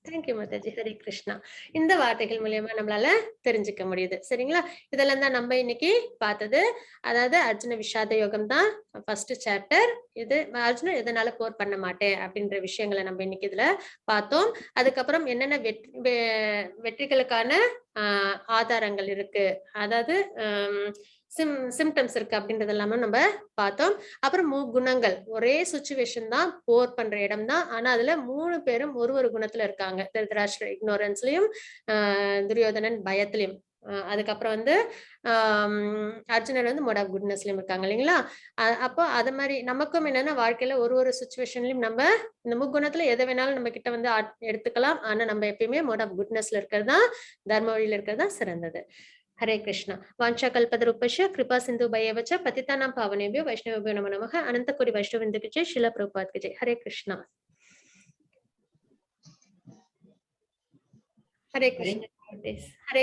தேங்க்யூ மாதாஜி. ஹரே கிருஷ்ணா. இந்த வார்த்தைகள் மூலியமா நம்மளால தெரிஞ்சுக்க முடியுது. சரிங்களா? இதெல்லாம் தான் நம்ம இன்னைக்கு பார்த்தது. அதாவது அர்ஜுன விஷாத யோகம் தான் ஃபர்ஸ்ட் சாப்டர். இது அர்ஜுனன் எதனால போர் பண்ண மாட்டேன் அப்படின்ற விஷயங்களை நம்ம இன்னைக்கு இதுல பார்த்தோம். அதுக்கப்புறம் என்னென்ன வெற்றிகளுக்கான ஆதாரங்கள் இருக்கு, அதாவது சிம்டம்ஸ் இருக்கு அப்படின்றது எல்லாமே நம்ம பார்த்தோம். அப்புறம் குணங்கள், ஒரே சுச்சுவேஷன் தான், போர் பண்ற இடம் தான், ஆனா அதுல 3 பேரும் ஒரு குணத்துல இருக்காங்க. திருதராஷ்டிர இக்னோரன்ஸ்லயும், துரியோதனன் பயத்திலையும், அதுக்கப்புறம் வந்து அர்ஜுனர் வந்து மோட் ஆஃப் குட்னஸ்லயும் இருக்காங்க இல்லைங்களா? அப்போ அது மாதிரி நமக்கும் என்னன்னா வாழ்க்கையில ஒரு சுச்சுவேஷன்லயும் நம்ம இந்த முக்குணத்துல எதை வேணாலும் நம்ம கிட்ட வந்து எடுத்துக்கலாம். ஆனா நம்ம எப்பயுமே மோட் ஆஃப் குட்னஸ்ல இருக்கிறது தான், தர்ம வழியில இருக்கிறது தான் சிறந்தது. हरे कृष्ण. वाञ्छा कल्पतरुभ्यश्च कृपा सिन्धुभ्येव च पतितानां पावनेभ्यो वैष्णवेभ्यो नमो नमः. अनन्तकोटि वैष्णववृन्द की जय. श्रील प्रभुपाद की जय. हरे कृष्ण. हरे कृष्ण. हरे